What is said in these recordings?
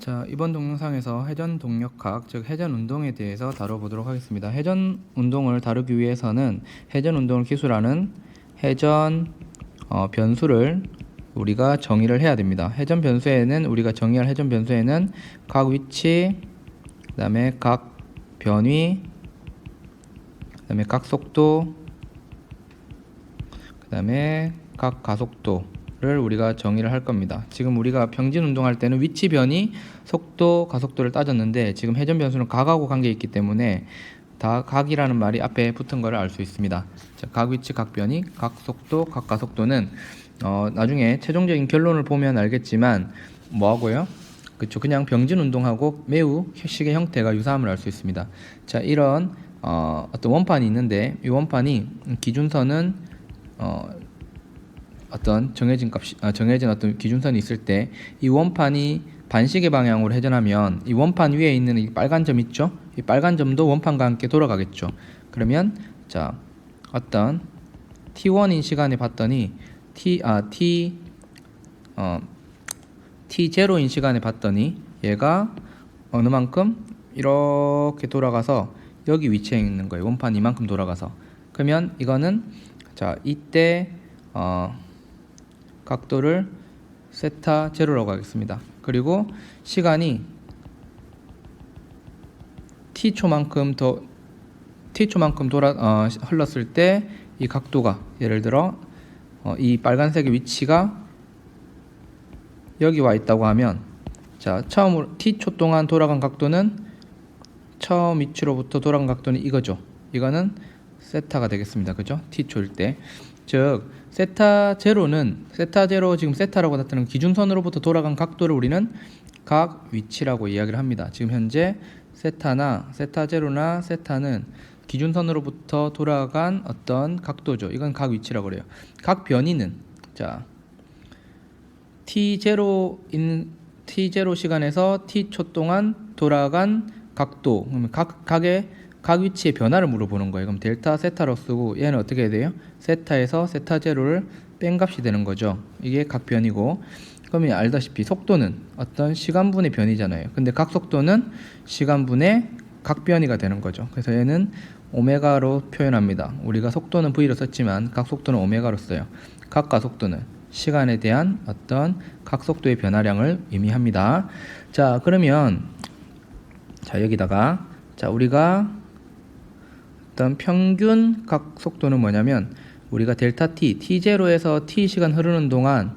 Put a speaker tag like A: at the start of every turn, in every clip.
A: 자, 이번 동영상에서 회전 동력학, 즉 회전 운동에 대해서 다뤄보도록 하겠습니다. 회전 운동을 다루기 위해서는 회전 운동을 기술하는 회전 변수를 우리가 정의를 해야 됩니다. 회전 변수에는 우리가 정의할 회전 변수에는 각 위치, 그다음에 각 변위, 그다음에 각 속도, 그다음에 각 가속도를 우리가 정의를 할 겁니다. 지금 우리가 평진 운동할 때는 위치 변이, 속도, 가속도를 따졌는데 지금 회전 변수는 각하고 관계 있기 때문에 다 각이라는 말이 앞에 붙은 것을 알 수 있습니다. 자, 각 위치, 각 변이, 각 속도, 각 가속도는 나중에 최종적인 결론을 보면 알겠지만 뭐하고요? 그쵸, 그냥 병진 운동하고 매우 식의 형태가 유사함을 알 수 있습니다. 자, 이런 어떤 원판이 있는데 이 원판이 기준선은 어떤 정해진 정해진 어떤 기준선이 있을 때 이 원판이 반시계 방향으로 회전하면 이 원판 위에 있는 이 빨간 점 있죠? 이 빨간 점도 원판과 함께 돌아가겠죠. 그러면 자, 어떤 t1인 시간에 봤더니 t0인 시간에 봤더니 얘가 어느 만큼 이렇게 돌아가서 여기 위치에 있는 거예요. 원판 이만큼 돌아가서. 그러면 이거는 자, 이때 각도를 세타 제로라고 하겠습니다. 그리고 시간이 t초만큼 흘렀을 때 이 각도가 예를 들어 이 빨간색의 위치가 여기 와 있다고 하면 자, 처음으로 t초 동안 돌아간 각도는 처음 위치로부터 돌아간 각도는 이거죠. 이거는 세타가 되겠습니다. 그죠? t초일 때. 즉 세타 제로 지금 세타라고 나타나는 기준선으로부터 돌아간 각도를 우리는 각 위치라고 이야기를 합니다. 지금 현재 세타 제로나 세타는 기준선으로부터 돌아간 어떤 각도죠. 이건 각 위치라고 그래요. 각 변이는 자, t0 시간에서 t초 동안 돌아간 각도, 그러면 각 위치의 변화를 물어보는 거예요. 그럼 델타 세타로 쓰고 얘는 어떻게 해야 돼요? 세타에서 세타 제로를 뺀 값이 되는 거죠. 이게 각 변이고, 그러면 알다시피 속도는 어떤 시간분의 변이잖아요. 근데 각 속도는 시간분의 각 변이가 되는 거죠. 그래서 얘는 오메가로 표현합니다. 우리가 속도는 V로 썼지만 각 속도는 오메가로 써요. 각 가속도는 시간에 대한 어떤 각 속도의 변화량을 의미합니다. 자, 그러면 자, 여기다가 자, 우리가 어떤 평균 각 속도는 뭐냐면 우리가 델타 t0에서 t 시간 흐르는 동안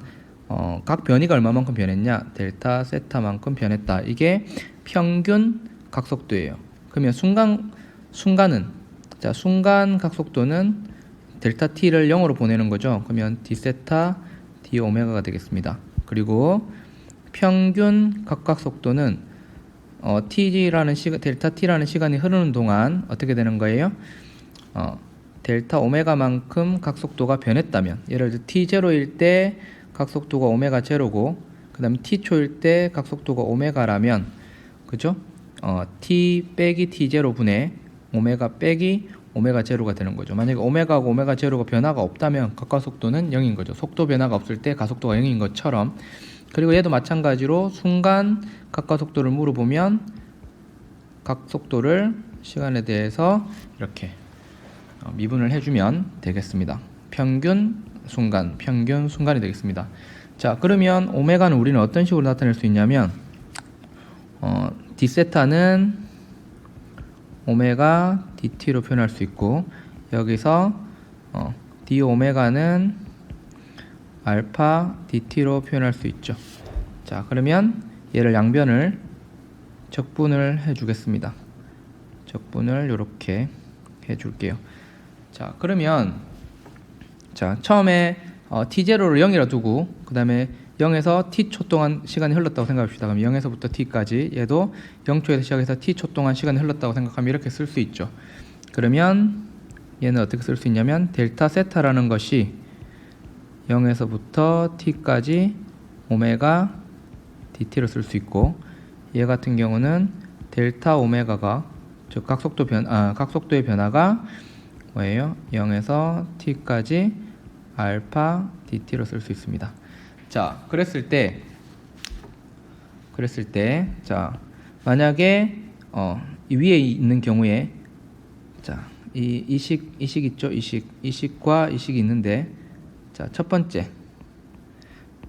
A: 각 변이가 얼마만큼 변했냐? 델타 세타만큼 변했다. 이게 평균 각 속도예요. 그러면 순간 각 속도는 델타 t를 0으로 보내는 거죠. 그러면 d 세타 d 오메가가 되겠습니다. 그리고 평균 각각 속도는 델타 t라는 시간이 흐르는 동안 어떻게 되는 거예요? 델타 오메가만큼 각 속도가 변했다면, 예를 들어 t0일 때 각 속도가 오메가 제로고, 그 다음에 t초일 때 각 속도가 오메가라면, 그죠? t 빼기 t0 분의 오메가 빼기 오메가 제로가 되는 거죠. 만약에 오메가하고 오메가 제로가 변화가 없다면 각각 속도는 0인 거죠. 속도 변화가 없을 때 가속도가 0인 것처럼. 그리고 얘도 마찬가지로 순간 각가속도를 물어보면 각속도를 시간에 대해서 이렇게 미분을 해주면 되겠습니다. 평균 순간이 되겠습니다. 자, 그러면 오메가는 우리는 어떤 식으로 나타낼 수 있냐면 d세타는 오메가 dt로 표현할 수 있고, 여기서 d 오메가는 알파 dt로 표현할 수 있죠. 자, 그러면 얘를 양변을 적분을 해 주겠습니다. 적분을 이렇게 해 줄게요. 자, 그러면 자, 처음에 t0를 0이라 두고 그 다음에 0에서 t초 동안 시간이 흘렀다고 생각합시다. 그럼 0에서부터 t까지 얘도 0초에서 시작해서 t초 동안 시간이 흘렀다고 생각하면 이렇게 쓸 수 있죠. 그러면 얘는 어떻게 쓸 수 있냐면 델타 세타라는 것이 0에서부터 t까지 오메가 dt로 쓸 수 있고, 얘 같은 경우는 델타 오메가가 즉 각속도의 변화가 뭐예요? 0에서 t까지 알파 dt로 쓸 수 있습니다. 자, 그랬을 때 그랬을 때, 자, 만약에 이 위에 있는 경우에, 자, 이식 있죠? 이식과 이식이 있는데, 자, 첫 번째,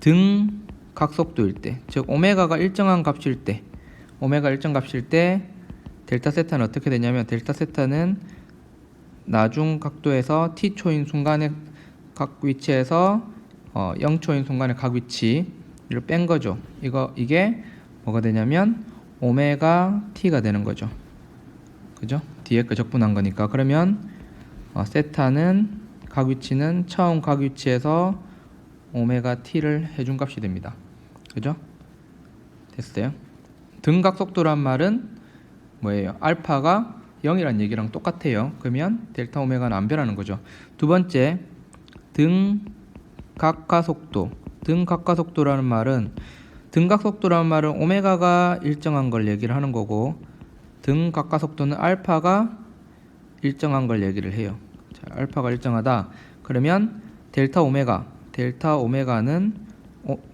A: 등 각속도일 때, 즉 오메가가 일정한 값일 때, 오메가 일정 값일 때 델타 세타는 어떻게 되냐면, 델타 세타는 나중 각도에서 t초인 순간의 각 위치에서 0초인 순간의 각 위치를 뺀 거죠. 이게 뭐가 되냐면 오메가 t가 되는 거죠. 그죠? 뒤에 거 적분한 거니까. 그러면 세타는 각 위치는 처음 각 위치에서 오메가 t를 해준 값이 됩니다. 그죠? 됐어요? 등각속도란 말은 뭐예요? 알파가 0이란 얘기랑 똑같아요. 그러면 델타 오메가는 안 변하는 거죠. 두 번째, 등각가속도. 등각가속도라는 말은 오메가가 일정한 걸 얘기를 하는 거고, 등각가속도는 알파가 일정한 걸 얘기를 해요. 자, 알파가 일정하다. 그러면 델타 오메가는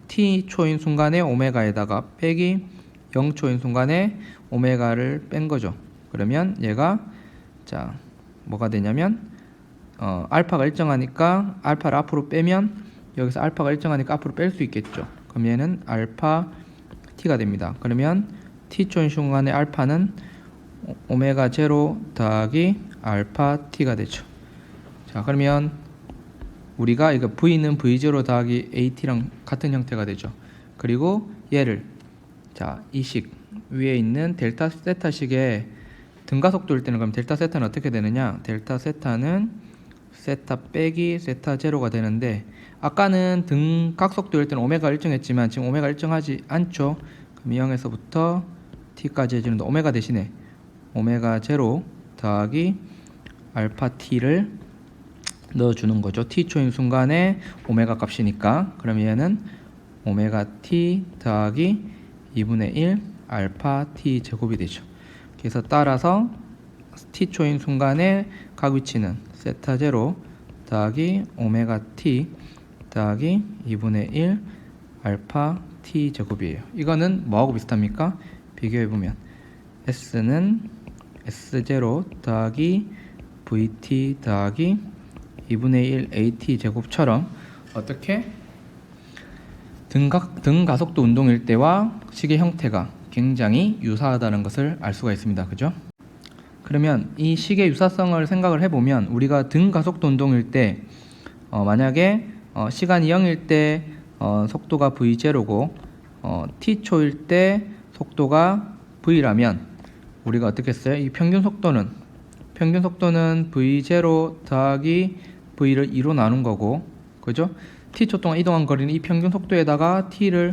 A: t초인 순간에 오메가에다가 빼기 0초인 순간에 오메가를 뺀 거죠. 그러면 얘가 자 뭐가 되냐면 알파가 일정하니까 알파를 앞으로 빼면 여기서 알파가 일정하니까 앞으로 뺄 수 있겠죠. 그럼 얘는 알파 t가 됩니다. 그러면 t초인 순간에 알파는 오메가 제로 더하기 알파 t가 되죠. 자, 그러면 우리가 이거 v는 v0 더하기 at랑 같은 형태가 되죠. 그리고 얘를 자, 이식 위에 있는 델타 세타식의 등가속도일 때는 그럼 델타 세타는 어떻게 되느냐? 델타 세타는 세타 빼기 세타 제로가 되는데, 아까는 등각속도일 때는 오메가 일정했지만 지금 오메가 일정하지 않죠. 그럼 0에서부터 t까지 해주는데 오메가 대신에 오메가 제로 더하기 알파 t를 넣어주는 거죠. t초인 순간에 오메가 값이니까. 그럼 얘는 오메가 t 더하기 2분의 1 알파 t 제곱이 되죠. 그래서 따라서 t초인 순간에 각 위치는 세타 제로 더하기 오메가 t 더하기 2분의 1 알파 t 제곱이에요. 이거는 뭐하고 비슷합니까? 비교해보면 s는 s0 더하기 vt 더하기 2분의 1 at 제곱처럼 어떻게 등가속도 운동일 때와 식의 형태가 굉장히 유사하다는 것을 알 수가 있습니다. 그죠? 그러면 이 식의 유사성을 생각을 해보면 우리가 등가속도 운동일 때 만약에 시간이 0일 때 속도가 v0고 t초일 때 속도가 v라면 우리가 어떻게 했어요? 이 평균 속도는 v0 더하기 v를 2로 나눈 거고, 그죠? t초 동안 이동한 거리는 이 평균 속도에다가 t를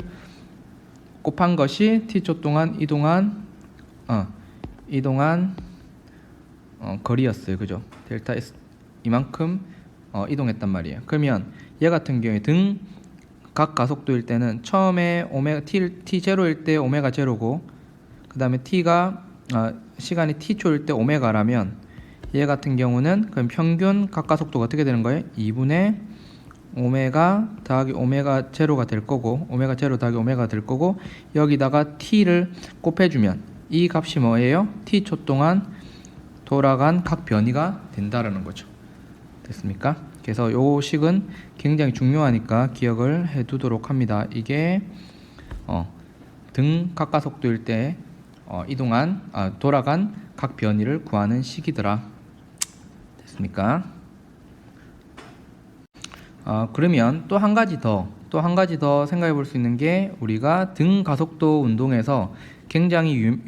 A: 곱한 것이 t초 동안 이동한 거리였어요. 그죠? 델타 S 이만큼 이동했단 말이에요. 그러면 얘 같은 경우에 각 가속도일 때는 처음에 오메가 t 제로일 때 오메가 제로고, 그 다음에 t가 시간이 t초일 때 오메가라면 얘 같은 경우는 그럼 평균 각 가속도가 어떻게 되는 거예요? 2분의 오메가 더하기 오메가 제로가 될 거고, 오메가 제로 더하기 오메가 될 거고, 여기다가 t를 곱해주면 이 값이 뭐예요? t초 동안 돌아간 각 변이가 된다라는 거죠. 됐습니까? 그래서 요 식은 굉장히 중요하니까 기억을 해두도록 합니다. 이게 등 각가속도일 때 돌아간 각 변이를 구하는 식이더라. 됐습니까? 그러면 또 한 가지 더 생각해 볼 수 있는 게, 우리가 등 가속도 운동에서 굉장히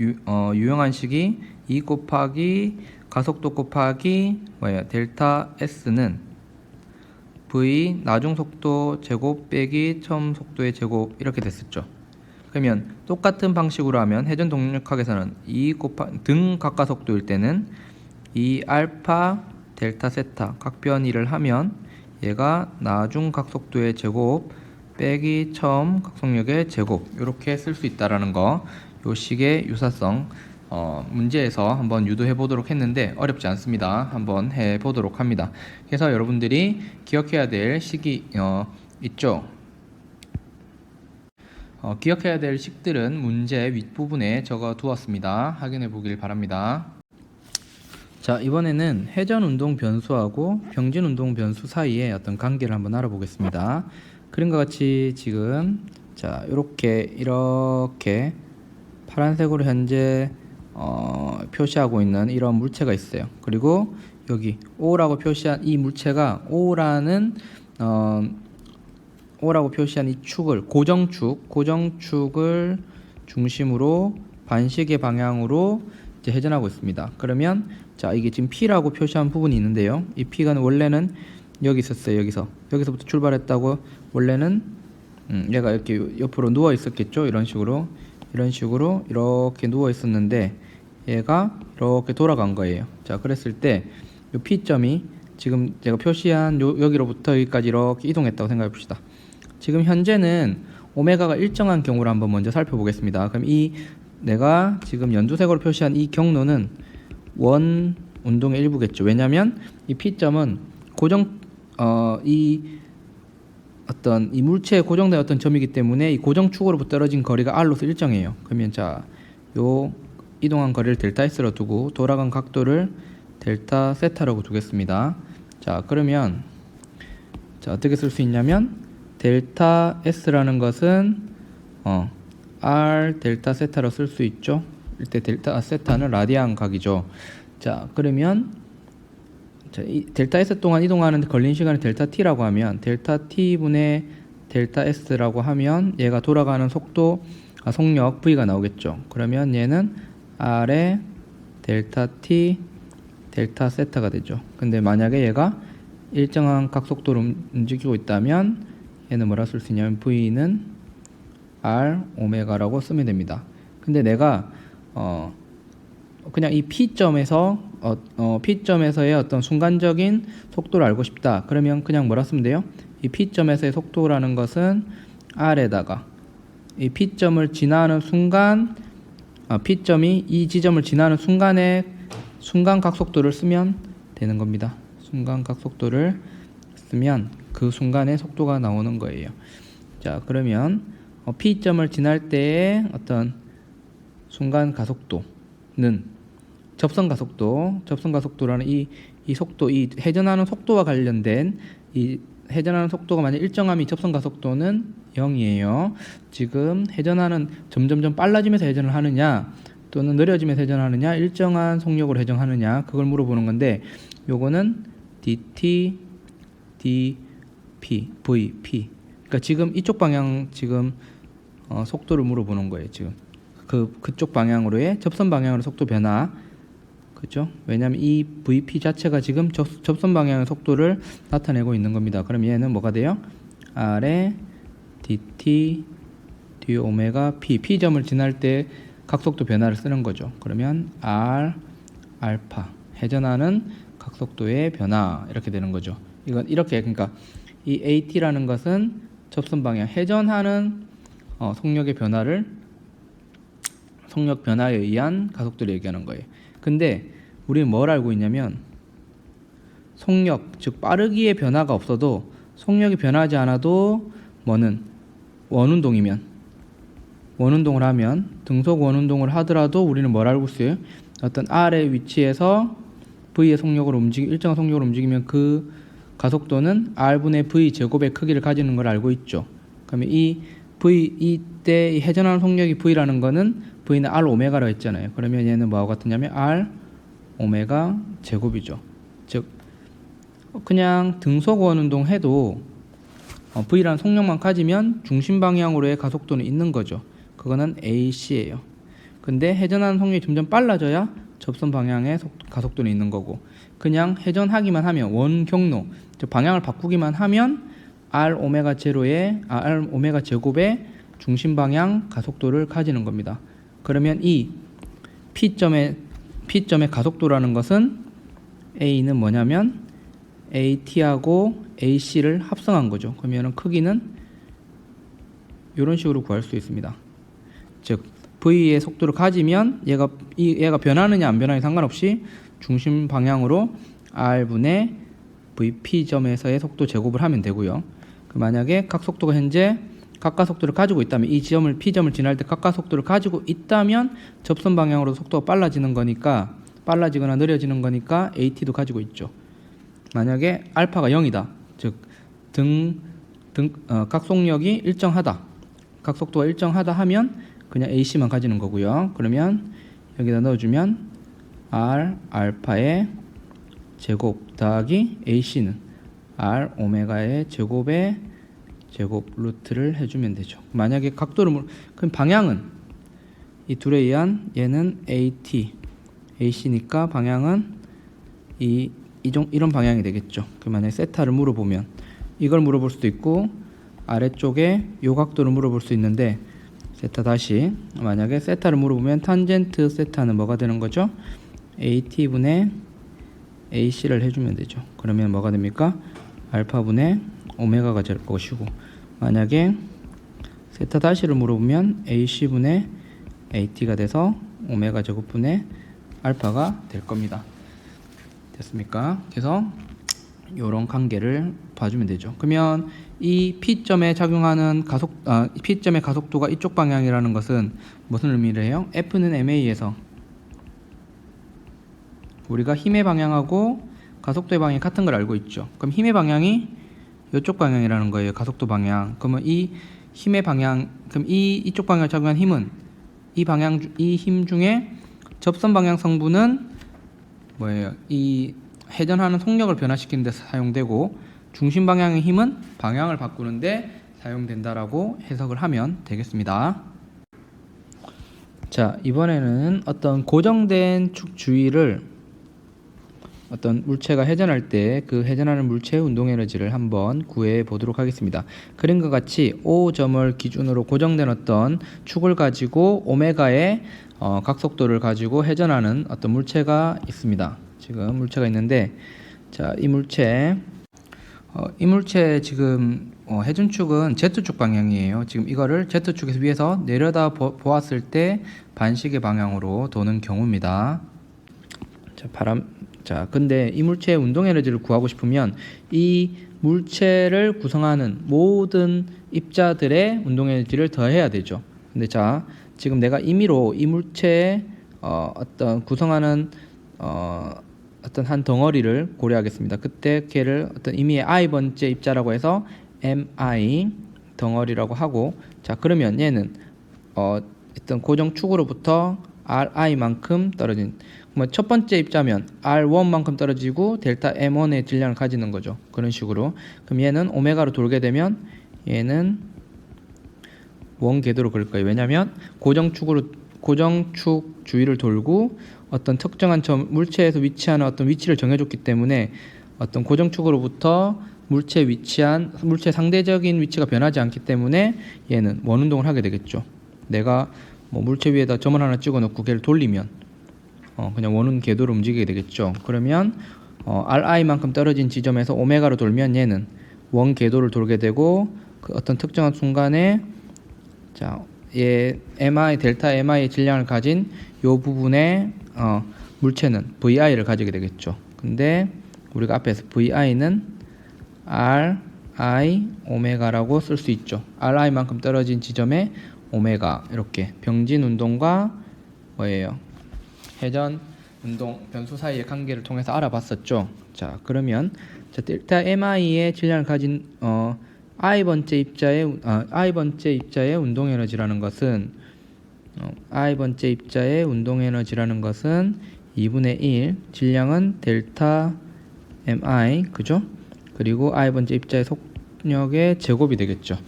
A: 유용한 식이 2 곱하기 가속도 곱하기 델타 S는 V 나중 속도 제곱 빼기 처음 속도의 제곱 이렇게 됐었죠. 그러면 똑같은 방식으로 하면 회전 동력학에서는 등 각가속도일 때는 2 알파 델타 세타 각 변이를 하면 얘가 나중 각속도의 제곱 빼기 처음 각속력의 제곱 이렇게 쓸 수 있다라는 거, 요 식의 유사성 문제에서 한번 유도해 보도록 했는데 어렵지 않습니다. 한번 해 보도록 합니다. 그래서 여러분들이 기억해야 될 식이 있죠. 기억해야 될 식들은 문제 윗부분에 적어 두었습니다. 확인해 보길 바랍니다. 자, 이번에는 회전운동 변수하고 평진운동 변수 사이의 어떤 관계를 한번 알아보겠습니다. 그림과 같이 지금 자, 이렇게 파란색으로 현재 표시하고 있는 이런 물체가 있어요. 그리고 여기 O라고 표시한 이 물체가 O라고 표시한 이 축을 고정축을 중심으로 반시계 방향으로 이제 회전하고 있습니다. 그러면 자, 이게 지금 P라고 표시한 부분이 있는데요. 이 P가 원래는 여기 있었어요. 여기서부터 출발했다고. 원래는 얘가 이렇게 옆으로 누워 있었겠죠. 이런 식으로 이렇게 누워 있었는데 얘가 이렇게 돌아간 거예요. 자, 그랬을 때 이 P점이 지금 제가 표시한 여기로부터 여기까지 이렇게 이동했다고 생각해 봅시다. 지금 현재는 오메가가 일정한 경우를 한번 먼저 살펴보겠습니다. 그럼 내가 지금 연두색으로 표시한 이 경로는 원 운동의 일부겠죠. 왜냐하면 이 P점은 이 물체에 고정된 어떤 점이기 때문에 이 고정축으로부터 떨어진 거리가 R로서 일정해요. 그러면 자, 요 이동한 거리를 델타 S로 두고 돌아간 각도를 델타 세타라고 두겠습니다. 자, 그러면 자, 어떻게 쓸 수 있냐면 델타 S라는 것은 R 델타 세타로 쓸 수 있죠. 이때 델타 세타는 라디안 각이죠. 자, 그러면 자, 이 델타 S 동안 이동하는 데 걸린 시간을 델타 T라고 하면 델타 T분의 델타 S라고 하면 얘가 돌아가는 속력 V가 나오겠죠. 그러면 얘는 R의 델타 T 델타 세타가 되죠. 근데 만약에 얘가 일정한 각속도로 움직이고 있다면 얘는 뭐라 쓸 수 있냐면 V는 R 오메가라고 쓰면 됩니다. 근데 내가 그냥 이 P점에서의 어떤 순간적인 속도를 알고 싶다. 그러면 그냥 뭐라 쓰면 돼요? 이 P점에서의 속도라는 것은 R에다가 이 P점을 지나는 순간 P점이 이 지점을 지나는 순간의 순간 각속도를 쓰면 되는 겁니다. 순간 각속도를 쓰면 그 순간의 속도가 나오는 거예요. 자, 그러면 P점을 지날 때의 어떤 순간 가속도는 접선 가속도라는 이 속도, 이 회전하는 속도와 관련된 이 회전하는 속도가 만약 일정하면 접선 가속도는 0이에요. 지금 회전하는 점점점 빨라지면서 회전을 하느냐 또는 느려지면서 회전하느냐 일정한 속력으로 회전하느냐 그걸 물어보는 건데 요거는 dt dp vp 그러니까 지금 이쪽 방향 지금 속도를 물어보는 거예요. 지금 그쪽 방향으로의 접선 방향으로 속도 변화 그렇죠? 왜냐하면 이 vp 자체가 지금 접선 방향의 속도를 나타내고 있는 겁니다. 그럼 얘는 뭐가 돼요? R의 dt d 오메가 p점을 지날 때 각속도 변화를 쓰는 거죠. 그러면 R 알파 회전하는 각속도의 변화 이렇게 되는 거죠. 이건 이렇게 그러니까 이 AT라는 것은 접선 방향 회전하는 속력 변화에 의한 가속도를 얘기하는 거예요. 근데 우리는 뭘 알고 있냐면 속력 즉 빠르기의 변화가 없어도 속력이 변하지 않아도 뭐는 원운동을 하면 등속 원운동을 하더라도 우리는 뭘 알고 있어요? 어떤 R의 위치에서 V의 속력으로 일정한 속력으로 움직이면 그 가속도는 R분의 V 제곱의 크기를 가지는 걸 알고 있죠. 그러면 이때 회전하는 속력이 V라는 거는 V는 R 오메가라고 했잖아요. 그러면 얘는 뭐하고 같으냐면 R 오메가 제곱이죠. 즉 그냥 등속 원운동 해도 V라는 속력만 가지면 중심 방향으로의 가속도는 있는 거죠. 그거는 AC예요. 근데 회전하는 속력이 점점 빨라져야 접선 방향의 가속도는 있는 거고 그냥 회전하기만 하면 원경로 즉 방향을 바꾸기만 하면 R 오메가 제곱의 중심 방향 가속도를 가지는 겁니다. 그러면 이 P점의 가속도라는 것은 A는 뭐냐면 AT하고 AC를 합성한 거죠. 그러면 크기는 이런 식으로 구할 수 있습니다. 즉 V의 속도를 가지면 얘가 변하느냐 안 변하느냐 상관없이 중심 방향으로 R분의 VP점에서의 속도 제곱을 하면 되고요. 만약에 각속도가 현재 각가속도를 가지고 있다면 이 지점을 P점을 지날 때 각가속도를 가지고 있다면 접선 방향으로 속도가 빨라지는 거니까 빨라지거나 느려지는 거니까 AT도 가지고 있죠. 만약에 알파가 0이다. 즉 각속력이 일정하다. 각속도가 일정하다 하면 그냥 AC만 가지는 거고요. 그러면 여기다 넣어주면 R 알파의 제곱 더하기 AC는 R 오메가의 제곱의 제곱 루트를 해주면 되죠. 만약에 각도를 그럼 방향은 이 둘에 의한 얘는 AT AC니까 방향은 이런 방향이 되겠죠. 그 만약에 세타를 물어보면 이걸 물어볼 수도 있고 아래쪽에 요 각도를 물어볼 수 있는데 세타 다시 만약에 세타를 물어보면 탄젠트 세타는 뭐가 되는 거죠? AT분의 AC를 해주면 되죠. 그러면 뭐가 됩니까? 알파분의 오메가가 될 것이고 만약에 세타 다시를 물어보면 AC분의 AT가 돼서 오메가 제곱분의 알파가 될 겁니다. 됐습니까? 그래서 이런 관계를 봐주면 되죠. 그러면 이 P점에 작용하는 P점의 가속도가 이쪽 방향이라는 것은 무슨 의미를 해요? F는 MA에서 우리가 힘의 방향하고 가속도의 방향이 같은 걸 알고 있죠. 그럼 힘의 방향이 이쪽 방향이라는 거예요. 가속도 방향. 그러면 이 힘의 방향, 그럼 이쪽 방향에 작용한 힘은 이 힘 중에 접선 방향 성분은 뭐예요? 이 회전하는 속력을 변화시키는 데 사용되고 중심 방향의 힘은 방향을 바꾸는데 사용된다라고 해석을 하면 되겠습니다. 자, 이번에는 어떤 고정된 축 주위를 어떤 물체가 회전할 때 그 회전하는 물체의 운동 에너지를 한번 구해 보도록 하겠습니다. 그림과 같이 O점을 기준으로 고정된 어떤 축을 가지고 오메가의 각속도를 가지고 회전하는 어떤 물체가 있습니다. 지금 물체가 있는데 자, 이 물체 지금 회전축은 Z축 방향이에요. 지금 이거를 Z축에서 위에서 내려다 보았을 때 반시계 방향으로 도는 경우입니다. 자, 근데 이 물체의 운동 에너지를 구하고 싶으면 이 물체를 구성하는 모든 입자들의 운동 에너지를 더해야 되죠. 근데 자, 지금 내가 임의로 이 물체의 어떤 구성하는 어떤 한 덩어리를 고려하겠습니다. 그때 걔를 어떤 임의의 i번째 입자라고 해서 mi 덩어리라고 하고, 자, 그러면 얘는 어떤 고정축으로부터 ri만큼 떨어진, 첫 번째 입자면 R1만큼 떨어지고 델타 M1의 질량을 가지는 거죠. 그런 식으로. 그럼 얘는 오메가로 돌게 되면 얘는 원 궤도로 그릴 거예요. 왜냐하면 고정축 주위를 돌고 어떤 특정한 물체에서 위치하는 어떤 위치를 정해줬기 때문에 어떤 고정축으로부터 물체 상대적인 위치가 변하지 않기 때문에 얘는 원운동을 하게 되겠죠. 내가 물체 위에다 점을 하나 찍어놓고 걔를 돌리면 그냥 원운 궤도로 움직이게 되겠죠. 그러면 RI만큼 떨어진 지점에서 오메가로 돌면 얘는 원 궤도를 돌게 되고 그 어떤 특정한 순간에 자, 얘 델타 MI의 질량을 가진 요 부분의 물체는 VI를 가지게 되겠죠. 근데 우리가 앞에서 VI는 RI 오메가라고 쓸 수 있죠. RI만큼 떨어진 지점에 오메가, 이렇게 병진 운동과 뭐예요? 회전 운동 변수 사이의 관계를 통해서 알아봤었죠. 자, 그러면 델타 MI의 질량을 가진 i번째 입자의 운동 에너지라는 것은 i번째 입자의 운동 에너지라는 것은 2분의 1, 질량은 델타 MI, 그죠? 그리고 i번째 입자의 속력의 제곱이 되겠죠.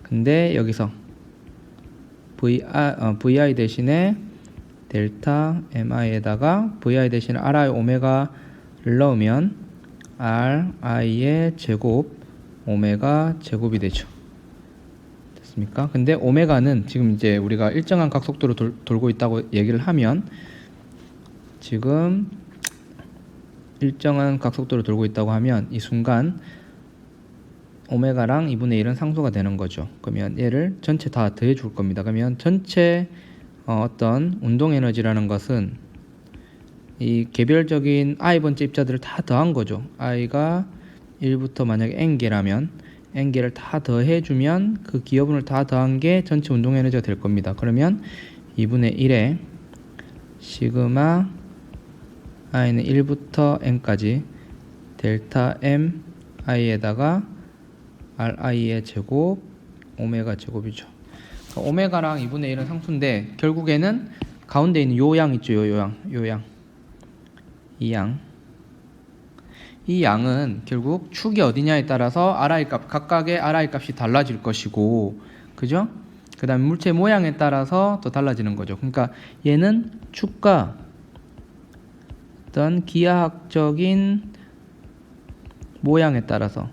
A: 근데 여기서 VI 대신에 델타 MI에다가 VI 대신에 RI 오메가를 넣으면 RI의 제곱 오메가 제곱이 되죠. 됐습니까? 근데 오메가는 지금 이제 우리가 일정한 각속도로 돌고 있다고 얘기를 하면 지금 일정한 각속도로 돌고 있다고 하면 이 순간 오메가랑 2분의 1은 상수가 되는 거죠. 그러면 얘를 전체 다 더해 줄 겁니다. 그러면 전체 어떤 운동 에너지라는 것은 이 개별적인 i번째 입자들을 다 더한 거죠. i가 1부터 만약에 n개라면 n개를 다 더해주면 그 기여분을 다 더한 게 전체 운동 에너지가 될 겁니다. 그러면 2분의 1에 시그마 i는 1부터 n까지 델타 m i에다가 ri의 제곱 오메가 제곱이죠. 오메가랑 2분의 1은 상수인데 결국에는 가운데 있는 요 양 있죠. 요양 이 양은 결국 축이 어디냐에 따라서 RI 값, 각각의 RI 값이 달라질 것이고, 그죠? 그 다음에 물체 모양에 따라서 또 달라지는 거죠. 그러니까 얘는 축과 어떤 기하학적인 모양에 따라서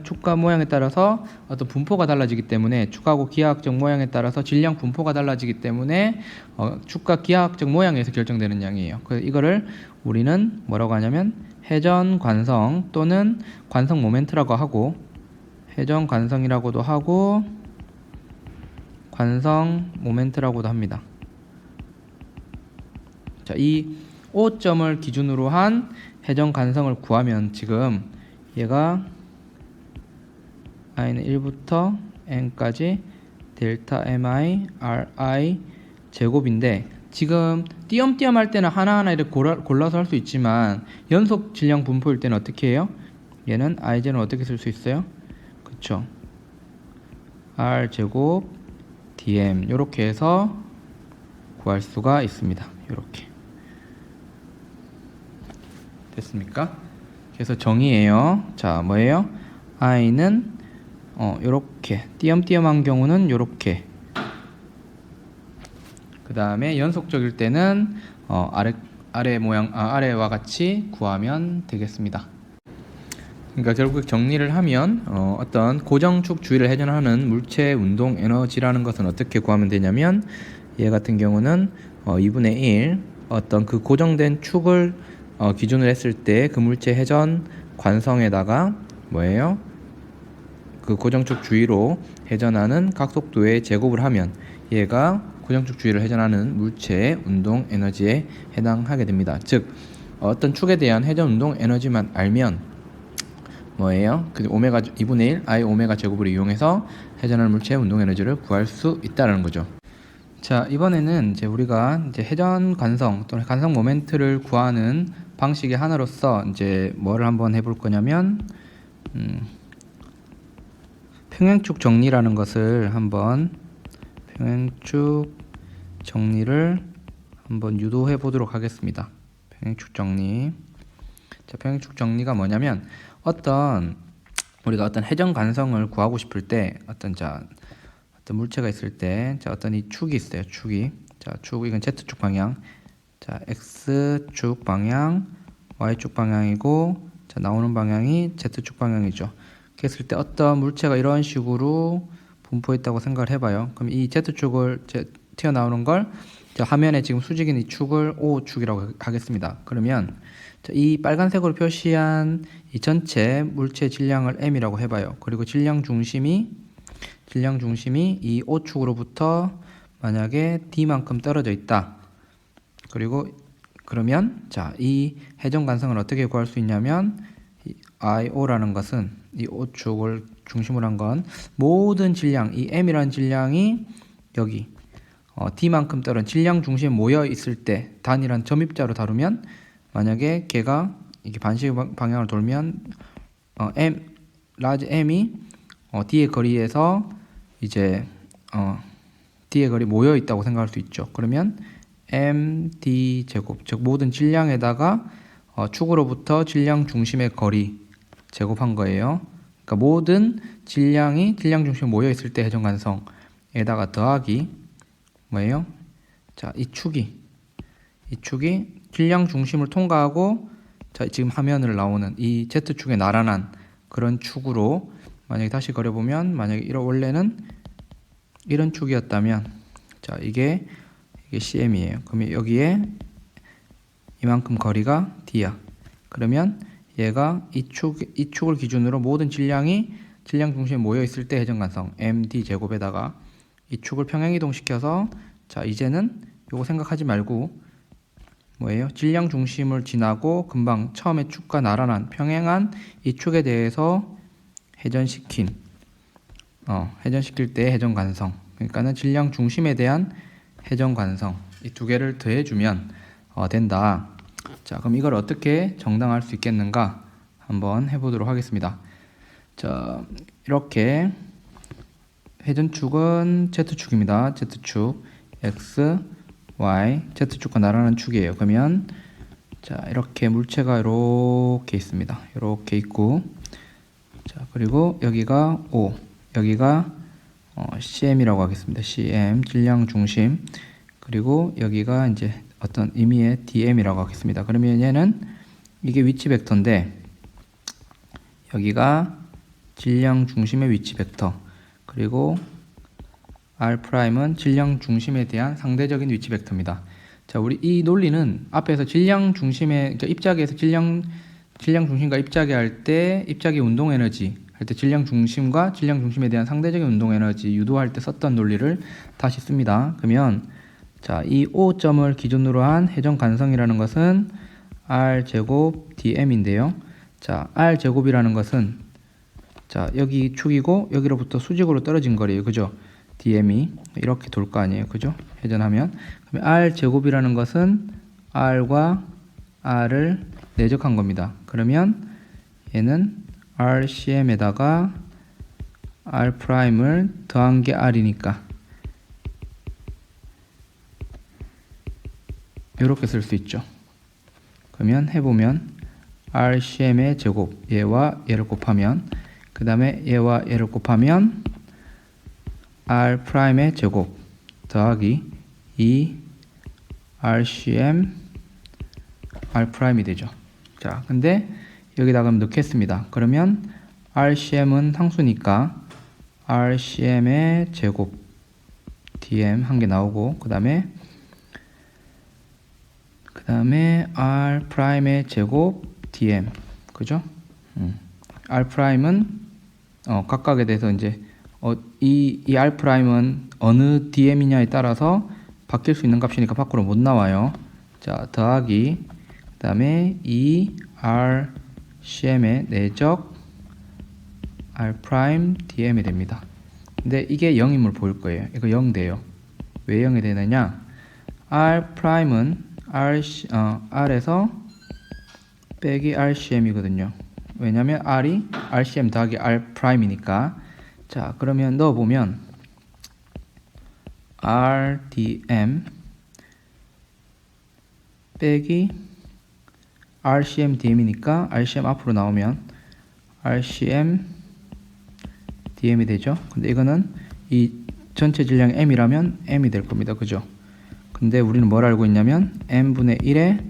A: 축과 모양에 따라서 어떤 분포가 달라지기 때문에 축하고 기하학적 모양에 따라서 질량 분포가 달라지기 때문에 축과 기하학적 모양에서 결정되는 양이에요. 그래서 이거를 우리는 뭐라고 하냐면 회전 관성 또는 관성 모멘트라고 하고, 회전 관성이라고도 하고 관성 모멘트라고도 합니다. 자, 이 O점을 기준으로 한 회전 관성을 구하면 지금 얘가 i는 1부터 n까지 델타 mi ri 제곱인데, 지금 띄엄띄엄 할 때는 하나하나 이렇게 골라서 할 수 있지만 연속 질량 분포일 때는 어떻게 해요? 얘는 i제는 어떻게 쓸 수 있어요? 그쵸? r 제곱 dm 이렇게 해서 구할 수가 있습니다. 이렇게 됐습니까? 그래서 정의예요. 자, 뭐예요? i는 요렇게 띄엄띄엄한 경우는 요렇게, 그 다음에 연속적일 때는 아래와 같이 구하면 되겠습니다. 그러니까 결국 정리를 하면 어떤 고정축 주위를 회전하는 물체 운동 에너지라는 것은 어떻게 구하면 되냐면, 얘 같은 경우는 2분의 1 어떤 그 고정된 축을 기준으로 했을 때 그 물체 회전 관성에다가 뭐예요? 그 고정축 주위로 회전하는 각속도의 제곱을 하면 얘가 고정축 주위를 회전하는 물체의 운동 에너지에 해당하게 됩니다. 즉 어떤 축에 대한 회전 운동 에너지만 알면 뭐예요? 그 오메가 2분의 1 i 오메가 제곱을 이용해서 회전하는 물체의 운동 에너지를 구할 수 있다는 거죠. 자, 이번에는 이제 우리가 이제 회전 관성 또는 관성 모멘트를 구하는 방식의 하나로서 이제 뭐를 한번 해볼 거냐면 평행축 정리라는 것을 한번 유도해 보도록 하겠습니다. 평행축 정리. 자, 평행축 정리가 뭐냐면 우리가 어떤 회전 관성을 구하고 싶을 때 어떤 물체가 있을 때 어떤 이 축이 있어요. 축 이건 Z축 방향. 자, X축 방향, Y축 방향이고, 자, 나오는 방향이 Z축 방향이죠. 그랬을 때 어떤 물체가 이런 식으로 분포했다고 생각을 해봐요. 그럼 이 Z축을 튀어나오는 걸 화면에 지금 수직인 이 축을 O축이라고 하겠습니다. 그러면 이 빨간색으로 표시한 이 전체 물체 질량을 M이라고 해봐요. 그리고 질량 중심이 이 O축으로부터 만약에 D만큼 떨어져 있다. 그러면 이 회전 관성을 어떻게 구할 수 있냐면, 이 IO라는 것은 이 O축을 중심으로 한 건 모든 질량, 이 M이라는 질량이 여기 D만큼 떨어진 질량 중심에 모여 있을 때 단이란 점입자로 다루면, 만약에 걔가 이게 반시 방향으로 돌면 라지 M이 D의 거리에서 이제 D의 거리 모여 있다고 생각할 수 있죠. 그러면 MD 제곱, 즉 모든 질량에다가 축으로부터 질량 중심의 거리 제곱한 거예요. 그러니까 모든 질량이 질량 중심에 모여 있을 때 회전 관성에다가 더하기 뭐예요? 자, 이 축이 질량 중심을 통과하고 지금 화면을 나오는 이 Z축에 나란한 그런 축으로 만약에 다시 그려보면, 만약에 원래는 이런 축이었다면 이게 CM이에요. 그러면 여기에 이만큼 거리가 D야. 그러면 얘가 이 축을 기준으로 모든 질량이 질량 중심에 모여 있을 때 회전 관성 MD 제곱에다가 이 축을 평행 이동시켜서, 자, 이제는 요거 생각하지 말고 뭐예요? 질량 중심을 지나고 금방 처음에 축과 나란한 평행한 이 축에 대해서 회전시킨 회전시킬 때 회전 관성, 그러니까는 질량 중심에 대한 회전 관성, 이 두 개를 더해주면 된다. 자, 그럼 이걸 어떻게 정당화할 수 있겠는가 한번 해보도록 하겠습니다. 자, 이렇게 회전축은 Z축입니다. Z축 X, Y, Z축과 나란한 축이에요. 그러면 자, 이렇게 물체가 이렇게 있습니다. 이렇게 있고, 자, 그리고 여기가 O, 여기가 CM이라고 하겠습니다. CM, 질량 중심. 그리고 여기가 이제 어떤 의미의 DM이라고 하겠습니다. 그러면 얘는 이게 위치 벡터인데, 여기가 질량 중심의 위치 벡터. 그리고 R'은 질량 중심에 대한 상대적인 위치 벡터입니다. 자, 우리 이 논리는 앞에서 질량 중심의, 그러니까 입자기에서 질량 중심과 입자기 할 때 입자기 운동 에너지 할 때 질량 중심과 질량 중심에 대한 상대적인 운동 에너지 유도할 때 썼던 논리를 다시 씁니다. 그러면 자, 이 O점을 기준으로 한 회전 관성이라는 것은 R 제곱 dm인데요. 자, R 제곱이라는 것은 자, 여기 축이고 여기로부터 수직으로 떨어진 거리예요. 그죠? dm이 이렇게 돌 거 아니에요. 그죠? 회전하면. 그럼 R 제곱이라는 것은 R과 R을 내적한 겁니다. 그러면 얘는 RCM에다가 R'을 더한 게 R이니까 이렇게 쓸 수 있죠. 그러면 해보면 RCM의 제곱, 얘와 얘를 곱하면, 그 다음에 얘와 얘를 곱하면 R'의 제곱 더하기 2 RCM R'이 되죠. 자, 근데 여기다가 넣겠습니다. 그러면 RCM은 상수니까 RCM의 제곱 DM 한 개 나오고, 그 다음에 R'의 제곱 DM, 그죠? R'은 각각에 대해서 이제 이 R'은 어느 DM이냐에 따라서 바뀔 수 있는 값이니까 밖으로 못 나와요. 자, 더하기 그 다음에 이 RCM의 내적 R' DM이 됩니다. 근데 이게 0임을 보일 거예요. 이거 0 돼요. 왜 0이 되느냐? R'은 R에서 빼기 RCM이거든요. 왜냐면 R이 RCM 더하기 R'이니까. 자, 그러면 넣어보면 RDM 빼기 RCM DM이니까 RCM 앞으로 나오면 RCM DM이 되죠. 근데 이거는 이 전체 질량이 M이라면 M이 될 겁니다. 그죠? 근데 우리는 뭘 알고 있냐면 M분의 1의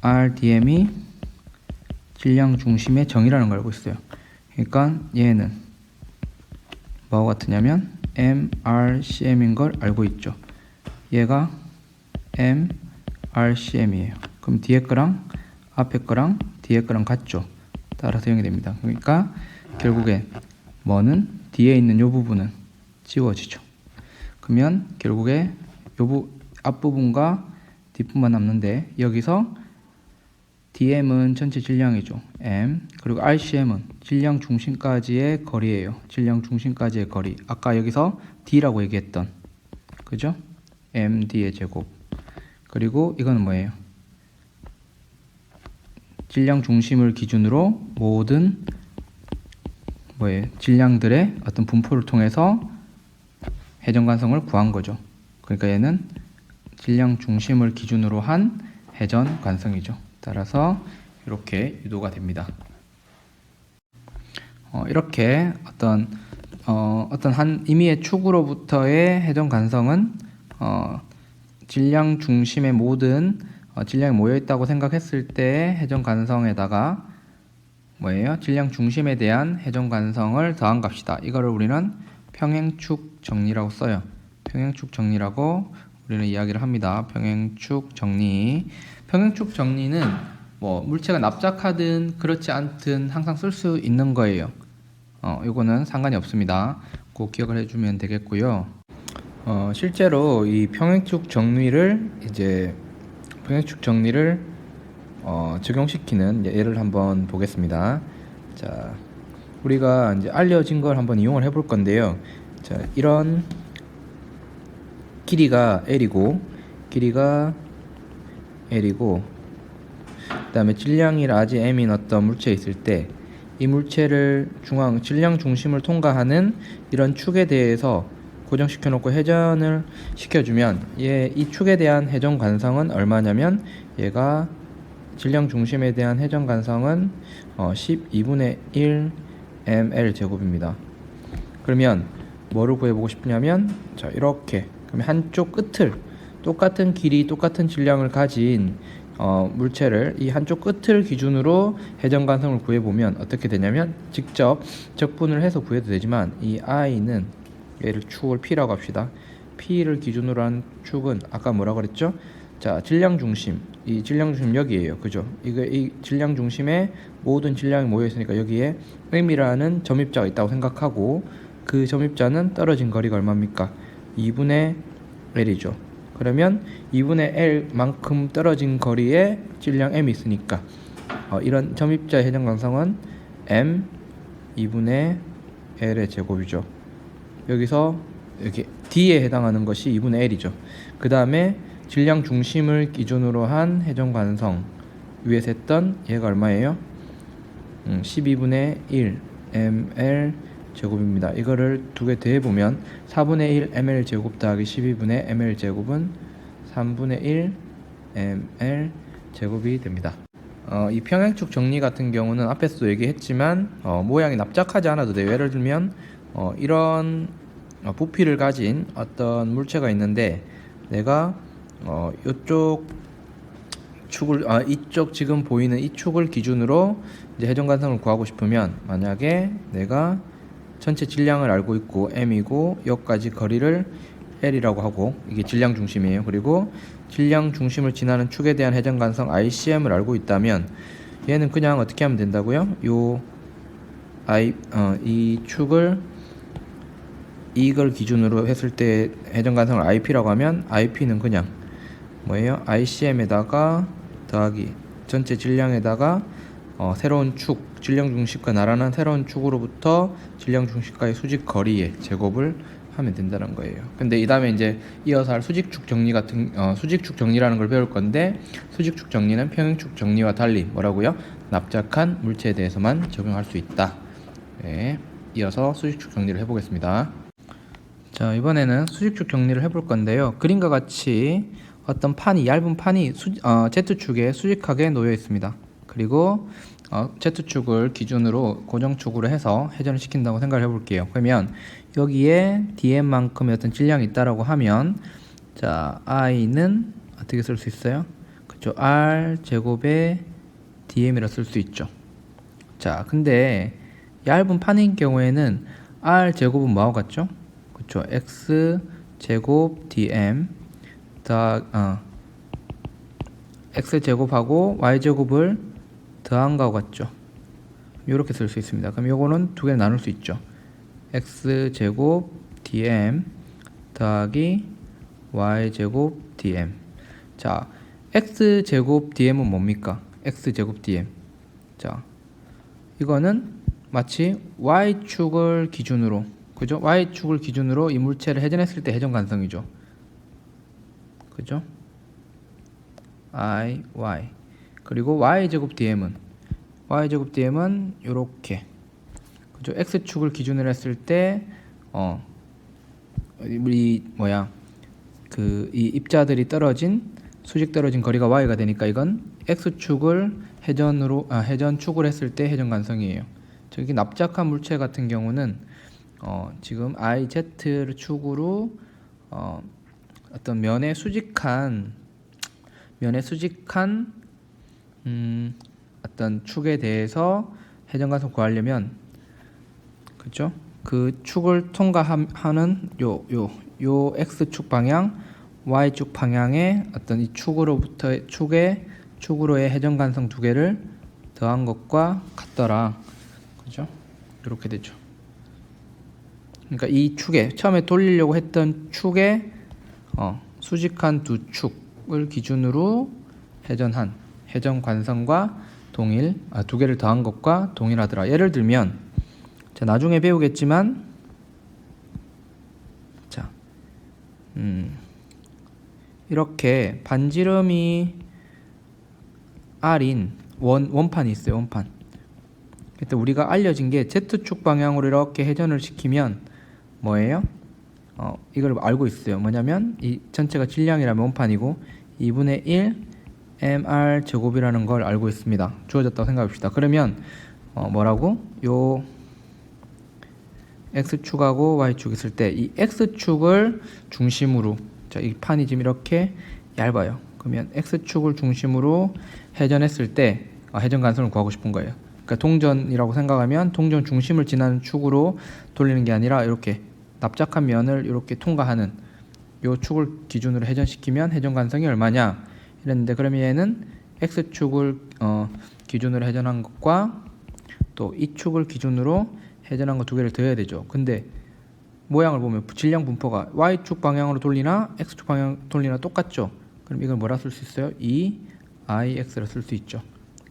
A: RDM이 질량 중심의 정이라는 걸 알고 있어요. 그러니까 얘는 뭐와 같으냐면 MRCM인 걸 알고 있죠. 얘가 MRCM이에요. 그럼 뒤에 거랑 앞에 거랑 뒤에 거랑 같죠. 따라서 0이 됩니다. 그러니까 결국에 뭐는 뒤에 있는 이 부분은 지워지죠. 그러면 결국에 앞부분과 뒷부분만 남는데, 여기서 DM은 전체 질량이죠. M. 그리고 RCM은 질량 중심까지의 거리예요. 질량 중심까지의 거리. 아까 여기서 D라고 얘기했던, 그죠? MD의 제곱. 그리고 이거는 뭐예요? 질량 중심을 기준으로 모든 질량들의 어떤 분포를 통해서 회전 관성을 구한 거죠. 그러니까 얘는 질량 중심을 기준으로 한 회전 관성이죠. 따라서 이렇게 유도가 됩니다. 이렇게 어떤 한 임의의 축으로부터의 회전 관성은 질량 중심의 모든 질량이 모여 있다고 생각했을 때 회전 관성에다가 질량 중심에 대한 회전 관성을 더한 값이다. 이거를 우리는 평행축 정리라고 써요. 평행축 정리라고 우리는 이야기를 합니다. 평행축 정리. 평행축 정리는 물체가 납작하든 그렇지 않든 항상 쓸 수 있는 거예요. 이거는 상관이 없습니다. 꼭 기억을 해주면 되겠고요. 실제로 이 평행축 정리를 적용시키는 예를 한번 보겠습니다. 자, 우리가 이제 알려진 걸 한번 이용을 해볼 건데요. 자, 이런 길이가 L이고 그다음에 질량이 라지 M인 어떤 물체에 있을 때 이 물체를 질량 중심을 통과하는 이런 축에 대해서 고정시켜 놓고 회전을 시켜주면 이 축에 대한 회전 관성은 얼마냐면 얘가 질량 중심에 대한 회전 관성은 12분의 1 ml 제곱입니다. 그러면 뭐를 구해보고 싶냐면 자, 이렇게 그러면 한쪽 끝을 똑같은 길이 똑같은 질량을 가진 물체를 이 한쪽 끝을 기준으로 회전 관성을 구해보면 어떻게 되냐면 직접 적분을 해서 구해도 되지만 이 i는 얘를 축을 p라고 합시다. p를 기준으로 한 축은 아까 뭐라 그랬죠? 자, 질량 중심, 이 질량 중심 여기에요, 그죠? 이 질량 중심에 모든 질량이 모여 있으니까 여기에 m이라는 점입자가 있다고 생각하고 그 점입자는 떨어진 거리가 얼마입니까? 2분의 l이죠. 그러면 2분의 l만큼 떨어진 거리에 질량 m이 있으니까 이런 점입자의 회전 관성은 m 2분의 l의 제곱이죠. 여기서 여기 D에 해당하는 것이 2분의 L이죠. 그 다음에 질량 중심을 기준으로 한 회전 관성 위에서 했던 얘가 얼마예요? 12분의 1 ml 제곱입니다. 이거를 두 개 더해보면 4분의 1 ml 제곱 더하기 12분의 ml 제곱은 3분의 1 ml 제곱이 됩니다. 이 평행축 정리 같은 경우는 앞에서도 얘기했지만 모양이 납작하지 않아도 돼요. 예를 들면 이런 부피를 가진 어떤 물체가 있는데 내가 이쪽 축을 이쪽 지금 보이는 이 축을 기준으로 이제 회전 관성을 구하고 싶으면 만약에 내가 전체 질량을 알고 있고 m이고 여기까지 거리를 l이라고 하고 이게 질량 중심이에요. 그리고 질량 중심을 지나는 축에 대한 회전 관성 ICM을 알고 있다면 얘는 그냥 어떻게 하면 된다고요? 이 축을 이걸 기준으로 했을 때 회전 관성을 IP라고 하면 IP는 그냥 뭐예요? ICM에다가 더하기 전체 질량에다가 새로운 축, 질량 중심과 나란한 새로운 축으로부터 질량 중심과의 수직 거리의 제곱을 하면 된다는 거예요. 근데 이 다음에 이제 이어서 할 수직축 정리 수직축 정리라는 걸 배울 건데 수직축 정리는 평행축 정리와 달리 뭐라고요? 납작한 물체에 대해서만 적용할 수 있다. 네, 이어서 수직축 정리를 해보겠습니다. 자, 이번에는 수직축 정리를 해볼 건데요. 그림과 같이 어떤 얇은 판이 Z축에 수직하게 놓여 있습니다. 그리고 Z축을 기준으로 고정축으로 해서 회전을 시킨다고 생각을 해볼게요. 그러면 여기에 dm만큼의 어떤 질량이 있다라고 하면 자, i는 어떻게 쓸 수 있어요? 그렇죠. r 제곱에 dm이라 쓸 수 있죠. 자, 근데 얇은 판인 경우에는 r 제곱은 뭐하고 같죠? 그렇죠. x 제곱 dm x 제곱하고 y 제곱을 더한 거하고 같죠. 이렇게 쓸 수 있습니다. 그럼 요거는 두 개 나눌 수 있죠. x 제곱 dm 더하기 y 제곱 dm. 자, x 제곱 dm은 뭡니까? x 제곱 dm. 자, 이거는 마치 y축을 기준으로, 그죠? y축을 기준으로 이 물체를 회전했을 때 회전 관성이죠. 그죠? y, y. 그리고 y제곱 dm은 요렇게, 그죠? x축을 기준으로 했을 때 이 입자들이 수직 떨어진 거리가 y가 되니까 이건 x축을 회전축을 했을 때 회전 관성이에요. 저기 납작한 물체 같은 경우는 지금 IZ 축으로 어떤 면에 수직한 어떤 축에 대해서 회전 관성 구하려면, 그렇죠? 그 축을 통과하는 요 x축 방향, y축 방향의 어떤 이 축으로의 회전 관성 두 개를 더한 것과 같더라. 그죠? 이렇게 되죠. 그러니까 이 축에 처음에 돌리려고 했던 축에 수직한 두 축을 기준으로 회전한 회전 관성과 두 개를 더한 것과 동일하더라. 예를 들면 자, 나중에 배우겠지만 자, 이렇게 반지름이 R인 원판이 있어요. 원판. 그때 우리가 알려진 게 Z축 방향으로 이렇게 회전을 시키면 뭐예요? 이걸 알고 있어요. 뭐냐면 이 전체가 질량이라면 원판이고 2분의 1 mr 제곱이라는 걸 알고 있습니다. 주어졌다고 생각합시다. 그러면 뭐라고? 요 x축하고 y축 있을 때 이 x축을 중심으로, 자, 이 판이 지금 이렇게 얇아요. 그러면 x축을 중심으로 회전했을 때 회전 간선을 구하고 싶은 거예요. 그러니까 동전이라고 생각하면 동전 중심을 지나는 축으로 돌리는 게 아니라 이렇게 납작한 면을 이렇게 통과하는 요 축을 기준으로 회전시키면 회전 간성이 얼마냐 이랬는데, 그러면 얘는 x축을 기준으로 회전한 것과 또 이 축을 기준으로 회전한 거 두 개를 더해야 되죠. 근데 모양을 보면 질량 분포가 y축 방향으로 돌리나 x축 방향 돌리나 똑같죠. 그럼 이걸 뭐라 쓸 수 있어요? 2ix라 쓸 수 있죠.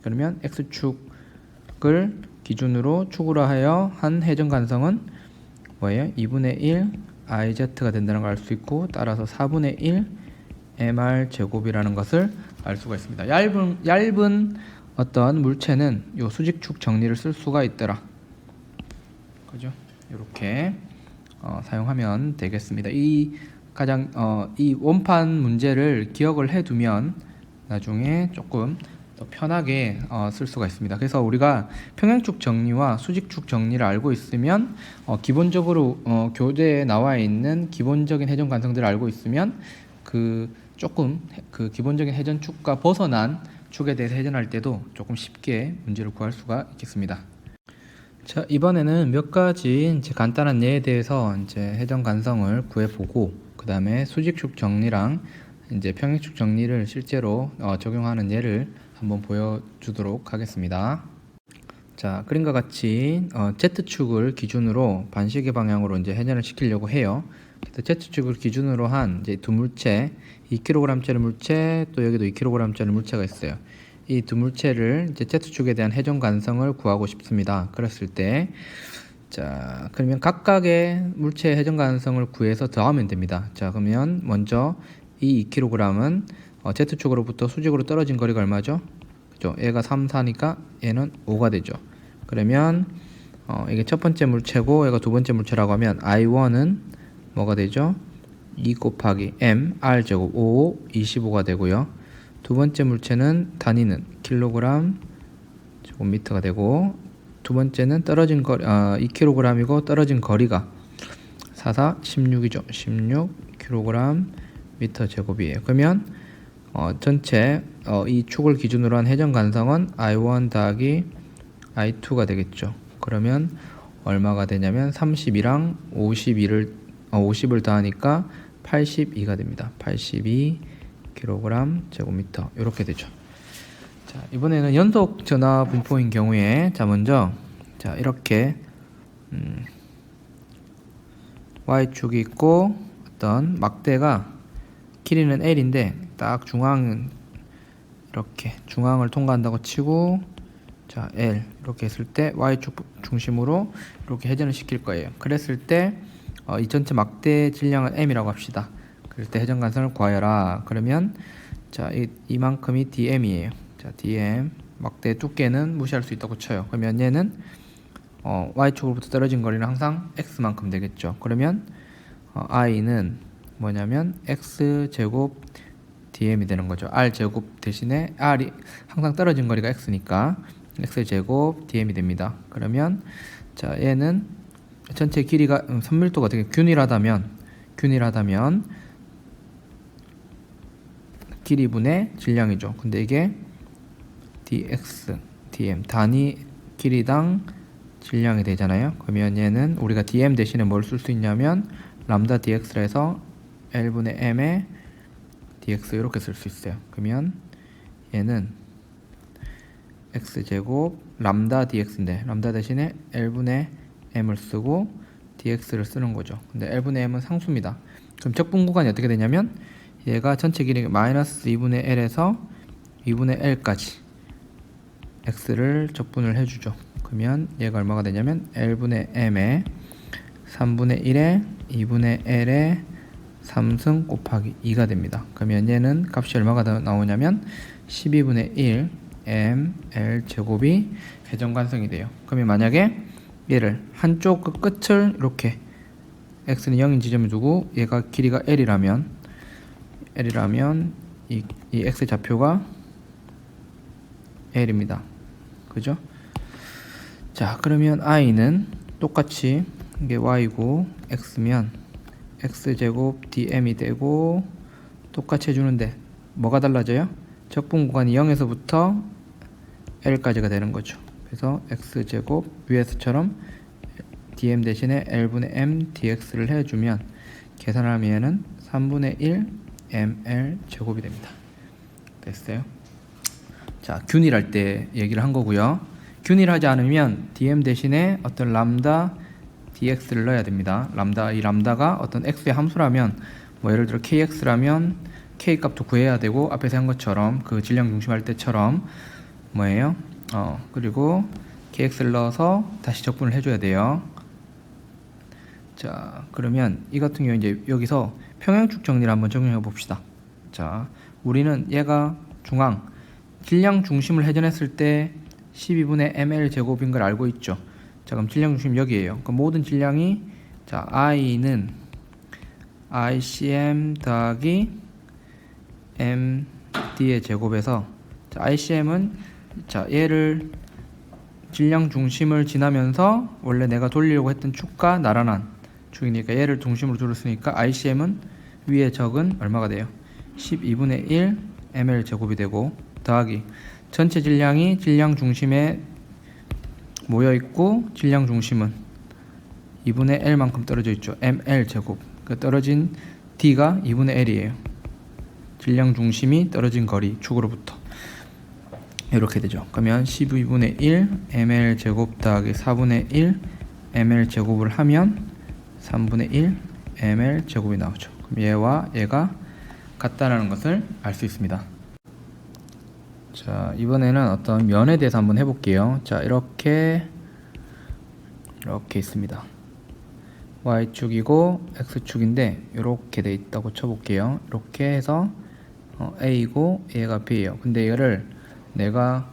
A: 그러면 x축을 기준으로 축으로 하여 한 회전 간성은 뭐예요? 2분의 1 iz가 된다는 걸 알 수 있고, 따라서 4분의 1 mr 제곱이라는 것을 알 수가 있습니다. 얇은 어떤 물체는 요 수직축 정리를 쓸 수가 있더라. 그죠? 이렇게 사용하면 되겠습니다. 이 원판 문제를 기억을 해두면 나중에 조금 더 편하게 쓸 수가 있습니다. 그래서 우리가 평행축 정리와 수직축 정리를 알고 있으면 기본적으로 교재에 나와 있는 기본적인 회전 관성들을 알고 있으면 조금 기본적인 회전축과 벗어난 축에 대해서 회전할 때도 조금 쉽게 문제를 구할 수가 있겠습니다. 자, 이번에는 몇 가지 이제 간단한 예에 대해서 이제 회전 간성을 구해보고, 그 다음에 수직축 정리랑 이제 평행축 정리를 실제로 적용하는 예를 한번 보여주도록 하겠습니다. 자, 그림과 같이 Z축을 기준으로 반시계 방향으로 이제 회전을 시키려고 해요. 그래서 Z축을 기준으로 한 이제 두 물체, 2kg짜리 물체, 또 여기도 2kg짜리 물체가 있어요. 이 두 물체를 이제 Z축에 대한 회전 간성을 구하고 싶습니다. 그랬을 때, 자, 그러면 각각의 물체의 회전 간성을 구해서 더하면 됩니다. 자, 그러면 먼저 이 2kg은 Z축으로부터 수직으로 떨어진 거리가 얼마죠? 그죠? 얘가 3, 4니까 얘는 5가 되죠. 그러면 이게 첫 번째 물체고 얘가 두 번째 물체라고 하면 I1은 뭐가 되죠? 2 곱하기 m r 제곱 5, 25가 되고요. 두 번째 물체는 단위는 킬로그램 제곱미터가 되고, 두 번째는 떨어진 거리 2kg이고 떨어진 거리가 4, 4, 16이죠. 16kg 미터 제곱이에요. 그러면 전체 이 축을 기준으로 한 회전 간성은 I1 더하기 I2가 되겠죠. 그러면 얼마가 되냐면 32랑 50을 더하니까 82가 됩니다. 82kg 제곱미터 이렇게 되죠. 자, 이번에는 연속 전화 분포인 경우에 먼저 이렇게 Y축이 있고 어떤 막대가 길이는 L인데 딱 이렇게 중앙을 통과한다고 치고, 자, L 이렇게 했을 때 Y축 중심으로 이렇게 회전을 시킬 거예요. 그랬을 때 이 전체 막대 질량은 M이라고 합시다. 그럴 때 회전 간성을 구하여라. 그러면 자, 이만큼이 DM이에요. 자, DM 막대 두께는 무시할 수 있다고 쳐요. 그러면 얘는 Y축으로부터 떨어진 거리는 항상 X만큼 되겠죠. 그러면 I는 뭐냐면 X제곱 DM이 되는 거죠. R제곱 대신에 R이 항상 떨어진 거리가 X니까 X제곱 DM이 됩니다. 그러면 자, 얘는 전체 길이가 선밀도가 되게 균일하다면 길이분의 질량이죠. 근데 이게 dx, dm 단위 길이당 질량이 되잖아요. 그러면 얘는 우리가 dm 대신에 뭘 쓸 수 있냐면 람다 dx라 해서 L분의 m의 dx 이렇게 쓸 수 있어요. 그러면 얘는 x제곱 람다 dx인데 람다 대신에 L분의 m을 쓰고 dx를 쓰는 거죠. 근데 L분의 m은 상수입니다. 그럼 적분 구간이 어떻게 되냐면 얘가 전체 길이가 마이너스 2분의 L에서 2분의 L까지 x를 적분을 해주죠. 그러면 얘가 얼마가 되냐면 L분의 M에 3분의 1에 2분의 L에 3승 곱하기 2가 됩니다. 그러면 얘는 값이 얼마가 나오냐면 12분의 1 ml 제곱이 회전관성이 돼요. 그러면 만약에 얘를 한쪽 그 끝을 이렇게 x는 0인 지점에 두고 얘가 길이가 l이라면 이 x 좌표가 l입니다. 그죠? 자, 그러면 i는 똑같이 이게 y고 x면 x제곱 dm이 되고 똑같이 해주는데 뭐가 달라져요? 적분 구간이 0에서부터 l까지가 되는 거죠. 그래서 x제곱 위에서처럼 dm 대신에 l분의 m dx를 해주면 계산을 하면 얘는 3분의 1 ml 제곱이 됩니다. 됐어요? 자, 균일할 때 얘기를 한 거고요. 균일하지 않으면 dm 대신에 어떤 람다 dx를 넣어야 됩니다. 이 람다가 어떤 x의 함수라면 뭐 예를 들어 kx라면 k 값도 구해야 되고 앞에서 한 것처럼 그 질량 중심할 때처럼 뭐예요? 그리고 kx를 넣어서 다시 적분을 해줘야 돼요. 자, 그러면 이 같은 경우 이제 여기서 평행축 정리를 한번 적용해 봅시다. 자, 우리는 얘가 중앙 질량 중심을 회전했을 때 12분의 ml 제곱인 걸 알고 있죠. 자, 그럼 질량 중심 여기에요. 그럼 모든 질량이 자 i는 ICM 더하기 MD의 제곱에서 자, ICM은 자 얘를 질량 중심을 지나면서 원래 내가 돌리려고 했던 축과 나란한 축이니까 얘를 중심으로 둘렀으니까 ICM은 위에 적은 얼마가 돼요? 12분의 1 ml 제곱이 되고 더하기 전체 질량이 질량 중심에 모여 있고 질량 중심은 2분의 L만큼 떨어져 있죠. ml 제곱. 그 떨어진 D가 2분의 L이에요. 질량 중심이 떨어진 거리 축으로부터 이렇게 되죠. 그러면 12분의 1 ml 제곱 더하기 4분의 1 ml 제곱을 하면 3분의 1 ml 제곱이 나오죠. 그럼 얘와 얘가 같다라는 것을 알 수 있습니다. 자, 이번에는 어떤 면에 대해서 한번 해볼게요. 자, 이렇게 있습니다. y축이고 x축인데 이렇게 돼 있다고 쳐볼게요. 이렇게 해서 a이고 얘가 b예요. 근데 얘를 내가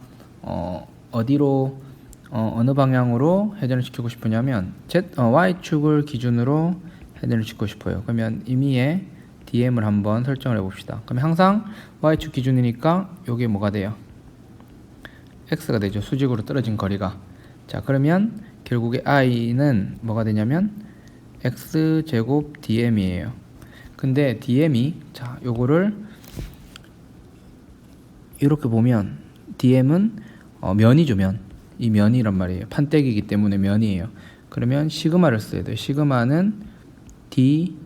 A: 어디로 어느 방향으로 회전을 시키고 싶으냐면 y축을 기준으로 회전을 시키고 싶어요. 그러면 임의의 dm을 한번 설정을 해봅시다. 그러면 항상 y축 기준이니까 요게 뭐가 돼요? x가 되죠. 수직으로 떨어진 거리가. 자, 그러면 결국에 i는 뭐가 되냐면 x제곱 dm이에요. 근데 dm이 자 요거를 이렇게 보면 dm은 면이죠. 이 면이란 말이에요. 판때기이기 때문에 면이에요. 그러면 시그마를 써야 돼요. 시그마는 d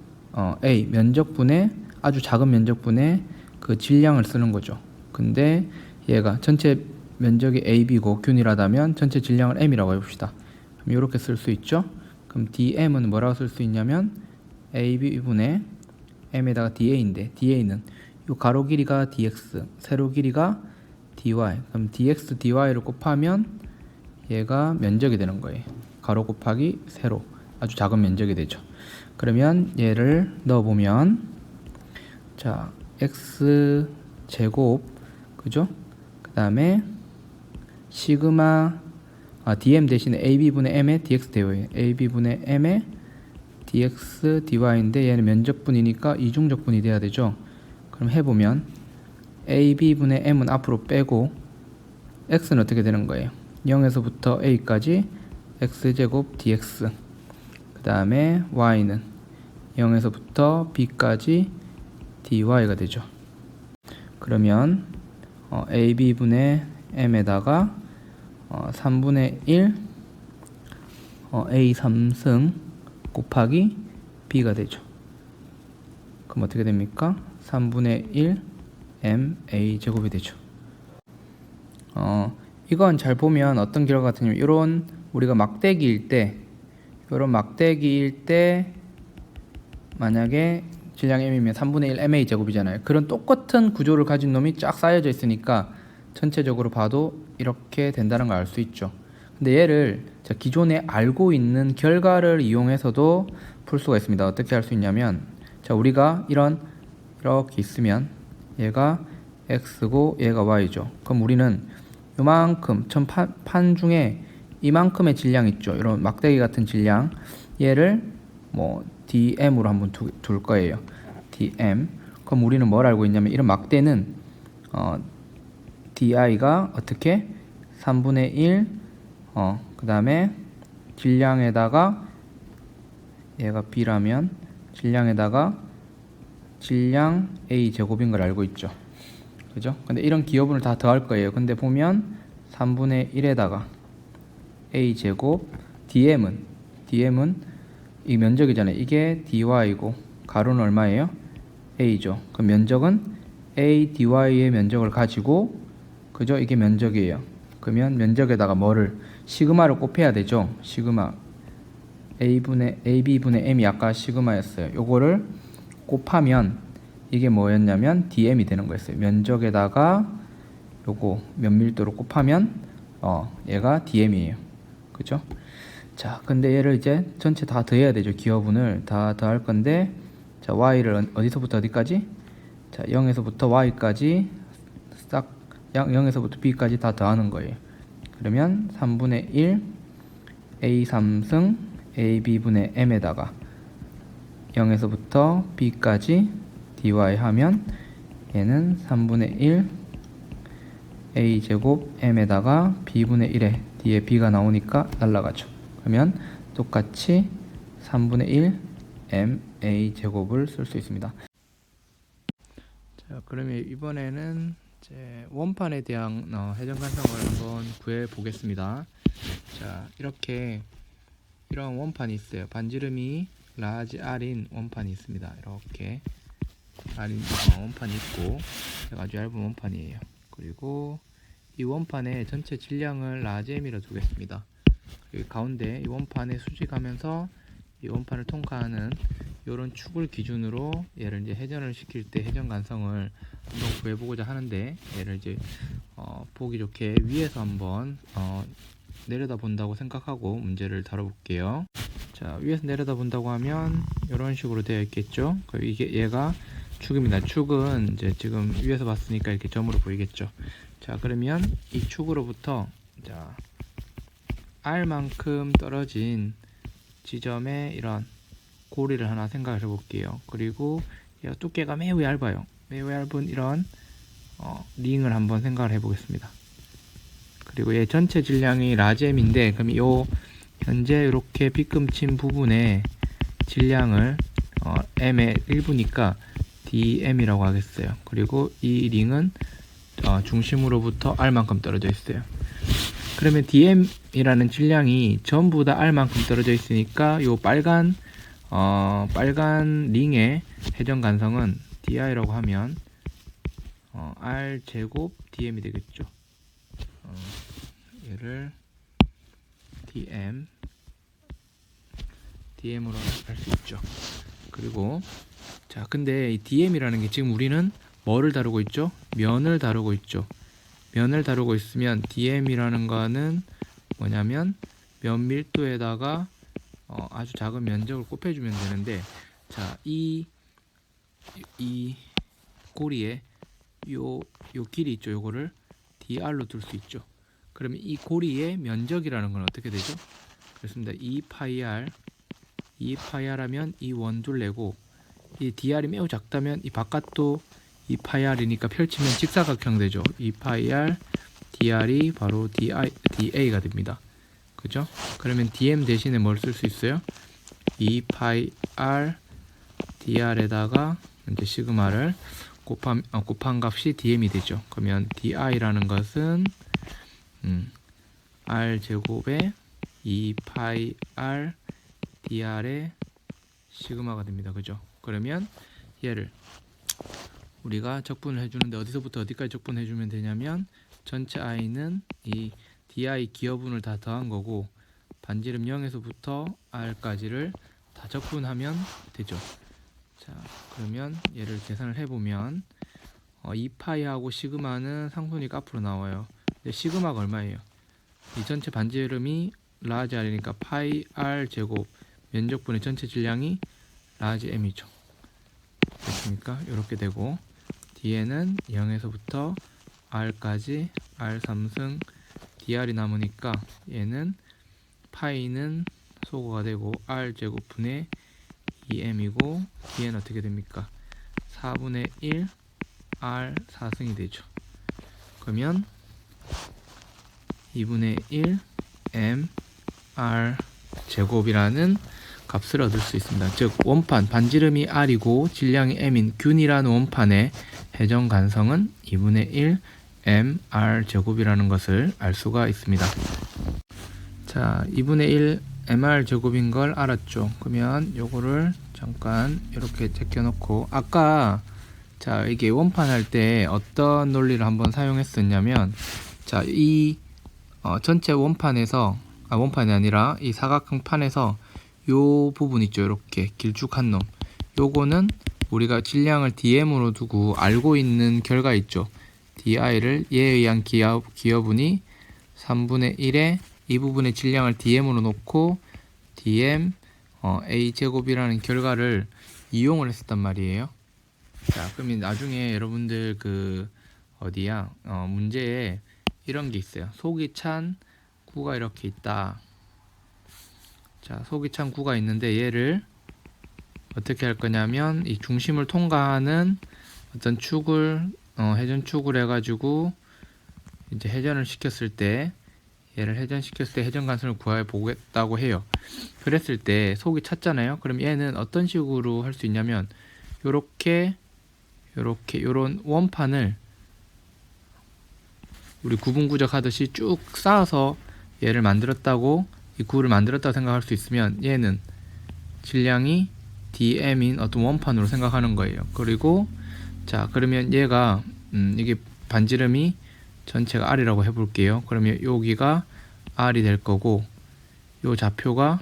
A: a 면적분의 아주 작은 면적분의 그 질량을 쓰는 거죠. 근데 얘가 전체 면적이 ab고 균일하다면 전체 질량을 m이라고 해봅시다. 그럼 이렇게 쓸 수 있죠. 그럼 dm은 뭐라고 쓸 수 있냐면 ab분의 m에다가 da인데 da는 이 가로 길이가 dx, 세로 길이가 dy. 그럼 dx, dy를 곱하면 얘가 면적이 되는 거예요. 가로 곱하기 세로. 아주 작은 면적이 되죠. 그러면 얘를 넣어보면 자 x 제곱 그죠? 그 다음에 시그마 dm 대신에 ab분의 m의 dx dy ab분의 m의 dx dy인데 얘는 면적분이니까 이중적분이 돼야 되죠. 그럼 해보면 ab분의 m은 앞으로 빼고 x는 어떻게 되는 거예요? 0에서부터 a까지 x제곱 dx 그 다음에 y는 0에서부터 b까지 dy가 되죠. 그러면 ab분의 m에다가 3분의 1 a 3승 곱하기 b가 되죠. 그럼 어떻게 됩니까? 3분의 1 m a 제곱이 되죠. 이건 잘 보면 어떤 결과 같으냐면 이런 우리가 막대기일 때 만약에 질량 m이면 3분의 1 ma 제곱이잖아요. 그런 똑같은 구조를 가진 놈이 쫙 쌓여져 있으니까 전체적으로 봐도 이렇게 된다는 걸 알 수 있죠. 근데 얘를 자, 기존에 알고 있는 결과를 이용해서도 풀 수가 있습니다. 어떻게 할 수 있냐면 자, 우리가 이렇게 있으면 얘가 x고 얘가 y죠. 그럼 우리는 요만큼 판 중에 이만큼의 질량 있죠. 이런 막대기 같은 질량 얘를 뭐 dm으로 한번 둘 거예요. dm. 그럼 우리는 뭘 알고 있냐면 이런 막대는 di가 어떻게 3분의 1 그 다음에 질량에다가 얘가 b라면 질량에다가 질량 a 제곱인 걸 알고 있죠. 그죠? 근데 이런 기호분을 다 더할 거예요. 근데 보면 3분의 1에다가 a 제곱 dm은 이 면적이잖아요. 이게 dy고 가로는 얼마예요? a죠. 그럼 면적은 a dy의 면적을 가지고 그죠? 이게 면적이에요. 그러면 면적에다가 뭐를 시그마를 곱해야 되죠. 시그마 ab분의 m이 아까 시그마였어요. 요거를 곱하면 이게 뭐였냐면 dm이 되는 거였어요. 면적에다가 요거 면밀도로 곱하면 얘가 dm이에요. 그죠? 자, 근데 얘를 이제 전체 다 더해야 되죠. 기호분을 다 더할 건데 자, y를 어디서부터 어디까지? 자, 0에서부터 y까지 싹 0에서부터 b까지 다 더하는 거예요. 그러면 3분의 1 a 3승 ab분의 m에다가 0에서부터 b까지 dy 하면 얘는 3분의 1 a 제곱 m에다가 b분의 1에 뒤에 b가 나오니까 날라가죠. 그러면 똑같이 3분의 1 m a 제곱을 쓸 수 있습니다. 자, 그러면 이번에는 이제 원판에 대한 회전관성을 한번 구해 보겠습니다. 자, 이런 원판이 있어요. 반지름이 라지 R인 원판이 있습니다. 이렇게 R인 원판이 있고 아주 얇은 원판이에요. 그리고 이 원판의 전체 질량을 라지 M이라 두겠습니다. 여기 가운데 이 원판에 수직하면서 이 원판을 통과하는 이런 축을 기준으로 얘를 이제 회전을 시킬 때 회전 간성을 한번 구해보고자 하는데 얘를 이제 보기 좋게 위에서 한번 내려다 본다고 생각하고 문제를 다뤄볼게요. 자, 위에서 내려다 본다고 하면 이런 식으로 되어 있겠죠. 이게 얘가 축입니다. 축은 이제 지금 위에서 봤으니까 이렇게 점으로 보이겠죠. 자, 그러면 이 축으로부터 자 R만큼 떨어진 지점에 이런 고리를 하나 생각을 해볼게요. 그리고 얘가 두께가 매우 얇아요. 매우 얇은 이런 링을 한번 생각을 해보겠습니다. 그리고 얘 전체 질량이 라지엠인데 그럼 요 현재 이렇게 빗금친 부분의 질량을 m의 일부니까 dm이라고 하겠어요. 그리고 이 링은 중심으로부터 r만큼 떨어져 있어요. 그러면 dm이라는 질량이 전부 다 r만큼 떨어져 있으니까 요 빨간 링의 회전 간성은 di라고 하면 r 제곱 dm이 되겠죠. 얘를 dm으로 할 수 있죠. 그리고 자, 근데 이 dm이라는 게 지금 우리는 뭐를 다루고 있죠? 면을 다루고 있죠. 면을 다루고 있으면 dm이라는 거는 뭐냐면 면 밀도에다가 아주 작은 면적을 곱해주면 되는데 자, 이 고리에 요 길이 있죠. 요거를 dr로 둘 수 있죠. 그러면 이 고리의 면적이라는 건 어떻게 되죠? 그렇습니다. 2파이 r 하면 이 원둘레고 이 dr이 매우 작다면 이 바깥도 2파이 r이니까 펼치면 직사각형 되죠. 2파이 r dr이 바로 da가 됩니다. 그죠? 그러면 dm 대신에 뭘 쓸 수 있어요? 2파이 r dr에다가 이제 시그마를 곱한 값이 dm이 되죠. 그러면 di라는 것은 r 제곱에 2파이 r dr의 시그마가 됩니다. 그죠? 그러면 얘를 우리가 적분을 해주는데 어디서부터 어디까지 적분해주면 되냐면 전체 i는 이 di 기여분을 다 더한 거고 반지름 0에서부터 r까지를 다 적분하면 되죠. 자, 그러면 얘를 계산을 해보면 2파이하고 시그마는 상수니까 앞으로 나와요. 근데 시그마가 얼마예요? 이 전체 반지름이 라지 r이니까 파이 r 제곱 면적분의 전체 질량이 라지 m이죠. 됐습니까? 이렇게 되고 뒤에는 0에서부터 r까지 r 3승 dr이 남으니까 얘는 파이는 소거가 되고 r 제곱분의 2m이고 뒤에는 어떻게 됩니까? 4분의 1 r 4승이 되죠. 그러면 2분의 1 m r 제곱이라는 값을 얻을 수 있습니다. 즉 원판 반지름이 r이고 질량이 m인 균이라는 원판의 회전 간성은 2분의 1 m r 제곱이라는 것을 알 수가 있습니다. 자, 2분의 1 mr 제곱인 걸 알았죠. 그러면 요거를 잠깐 이렇게 제껴놓고 아까 자 이게 원판 할 때 어떤 논리를 한번 사용했었냐면 자 이 전체 원판에서 원판이 아니라 이 사각형판에서 요 부분 있죠. 이렇게 길쭉한 놈 요거는 우리가 질량을 dm으로 두고 알고 있는 결과 있죠. di를 얘에 의한 기여분이 3분의 1에 이 부분의 질량을 dm으로 놓고 dm a 제곱이라는 결과를 이용을 했었단 말이에요. 자, 그러면 나중에 여러분들 그 어디야 문제에 이런 게 있어요. 속이 찬 구가 이렇게 있다. 자, 속이 찬 구가 있는데 얘를 어떻게 할 거냐면 이 중심을 통과하는 어떤 축을 회전축을 해가지고 이제 회전을 시켰을 때 얘를 회전시켰을 때 회전 간선을 구해 보겠다고 해요. 그랬을 때 속이 찼잖아요. 그럼 얘는 어떤 식으로 할 수 있냐면 요렇게 요런 원판을 우리 구분구적 하듯이 쭉 쌓아서 얘를 만들었다고 이 구를 만들었다고 생각할 수 있으면 얘는 질량이 dm인 어떤 원판으로 생각하는 거예요. 그리고 자 그러면 얘가 이게 반지름이 전체가 r이라고 해볼게요. 그러면 여기가 r이 될 거고 요 좌표가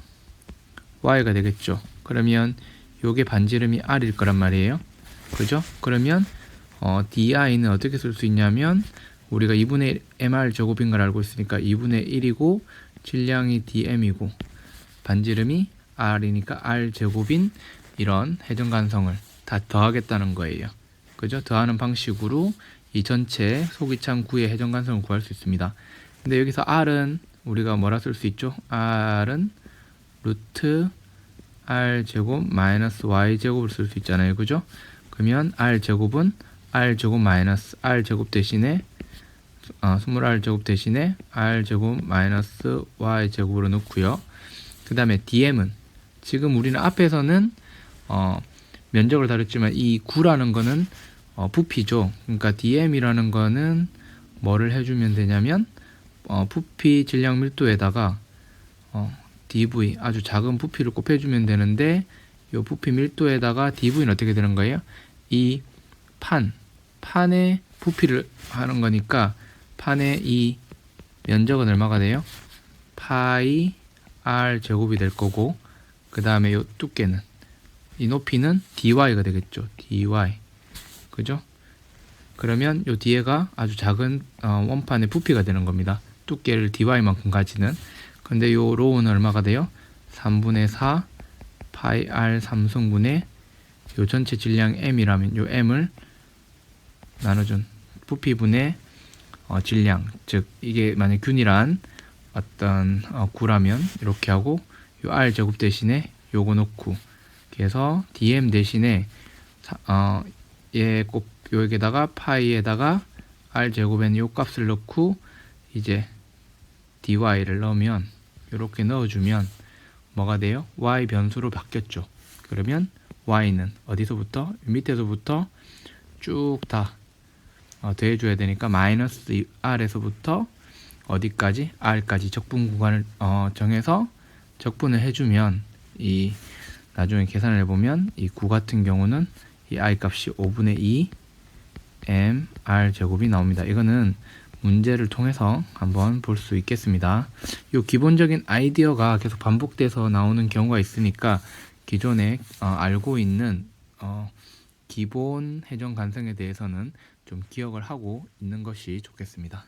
A: y가 되겠죠. 그러면 요게 반지름이 r일 거란 말이에요. 그죠? 그러면 di는 어떻게 쓸 수 있냐면 우리가 2분의 1 mr 제곱인 걸 알고 있으니까 2분의 1이고 질량이 dm이고 반지름이 r이니까 r 제곱인 이런 회전간성을 다 더하겠다는 거예요. 그죠? 더하는 방식으로 이 전체 속이 찬 구의 회전간성을 구할 수 있습니다. 근데 여기서 r은 우리가 뭐라 쓸 수 있죠? r은 루트 r 제곱 마이너스 y 제곱을 쓸 수 있잖아요. 그죠? 그러면 r 제곱은 r 제곱 마이너스 r 제곱 대신에 20r 제곱 대신에 r 제곱 마이너스 y 제곱으로 넣고요. 그 다음에 dm은 지금 우리는 앞에서는 면적을 다뤘지만 이 9라는 거는 부피죠. 그러니까 dm이라는 거는 뭐를 해주면 되냐면 부피 질량 밀도에다가 dv 아주 작은 부피를 곱해주면 되는데 이 부피 밀도에다가 dv는 어떻게 되는 거예요? 이 판의 부피를 하는 거니까 판의 이 면적은 얼마가 돼요? 파이 r 제곱이 될 거고 그 다음에 이 두께는 이 높이는 dy가 되겠죠. dy 그죠? 그러면 요 뒤에가 아주 작은 원판의 부피가 되는 겁니다. 두께를 dy만큼 가지는. 근데 요 로우는 얼마가 돼요? 3분의 4 파이 r 3승분의 요 전체 질량 m이라면 요 m을 나눠준 부피분의 질량, 즉 이게 만약 균이란 어떤 구라면 이렇게 하고 요 r 제곱 대신에 요거 놓고 그래서 dm 대신에 얘 꼭 여기에다가 파이에다가 r 제곱에는 요 값을 넣고 이제 dy를 넣으면 이렇게 넣어주면 뭐가 돼요? y 변수로 바뀌었죠. 그러면 y는 어디서부터? 밑에서부터 쭉 다 더해줘야 되니까 마이너스 r에서부터 어디까지? r까지 적분 구간을 정해서 적분을 해주면 이 나중에 계산을 해보면 이 9 같은 경우는 이 i 값이 5분의 2 m r 제곱이 나옵니다. 이거는 문제를 통해서 한번 볼 수 있겠습니다. 이 기본적인 아이디어가 계속 반복돼서 나오는 경우가 있으니까 기존에 알고 있는 기본 회전 간성에 대해서는 좀 기억을 하고 있는 것이 좋겠습니다.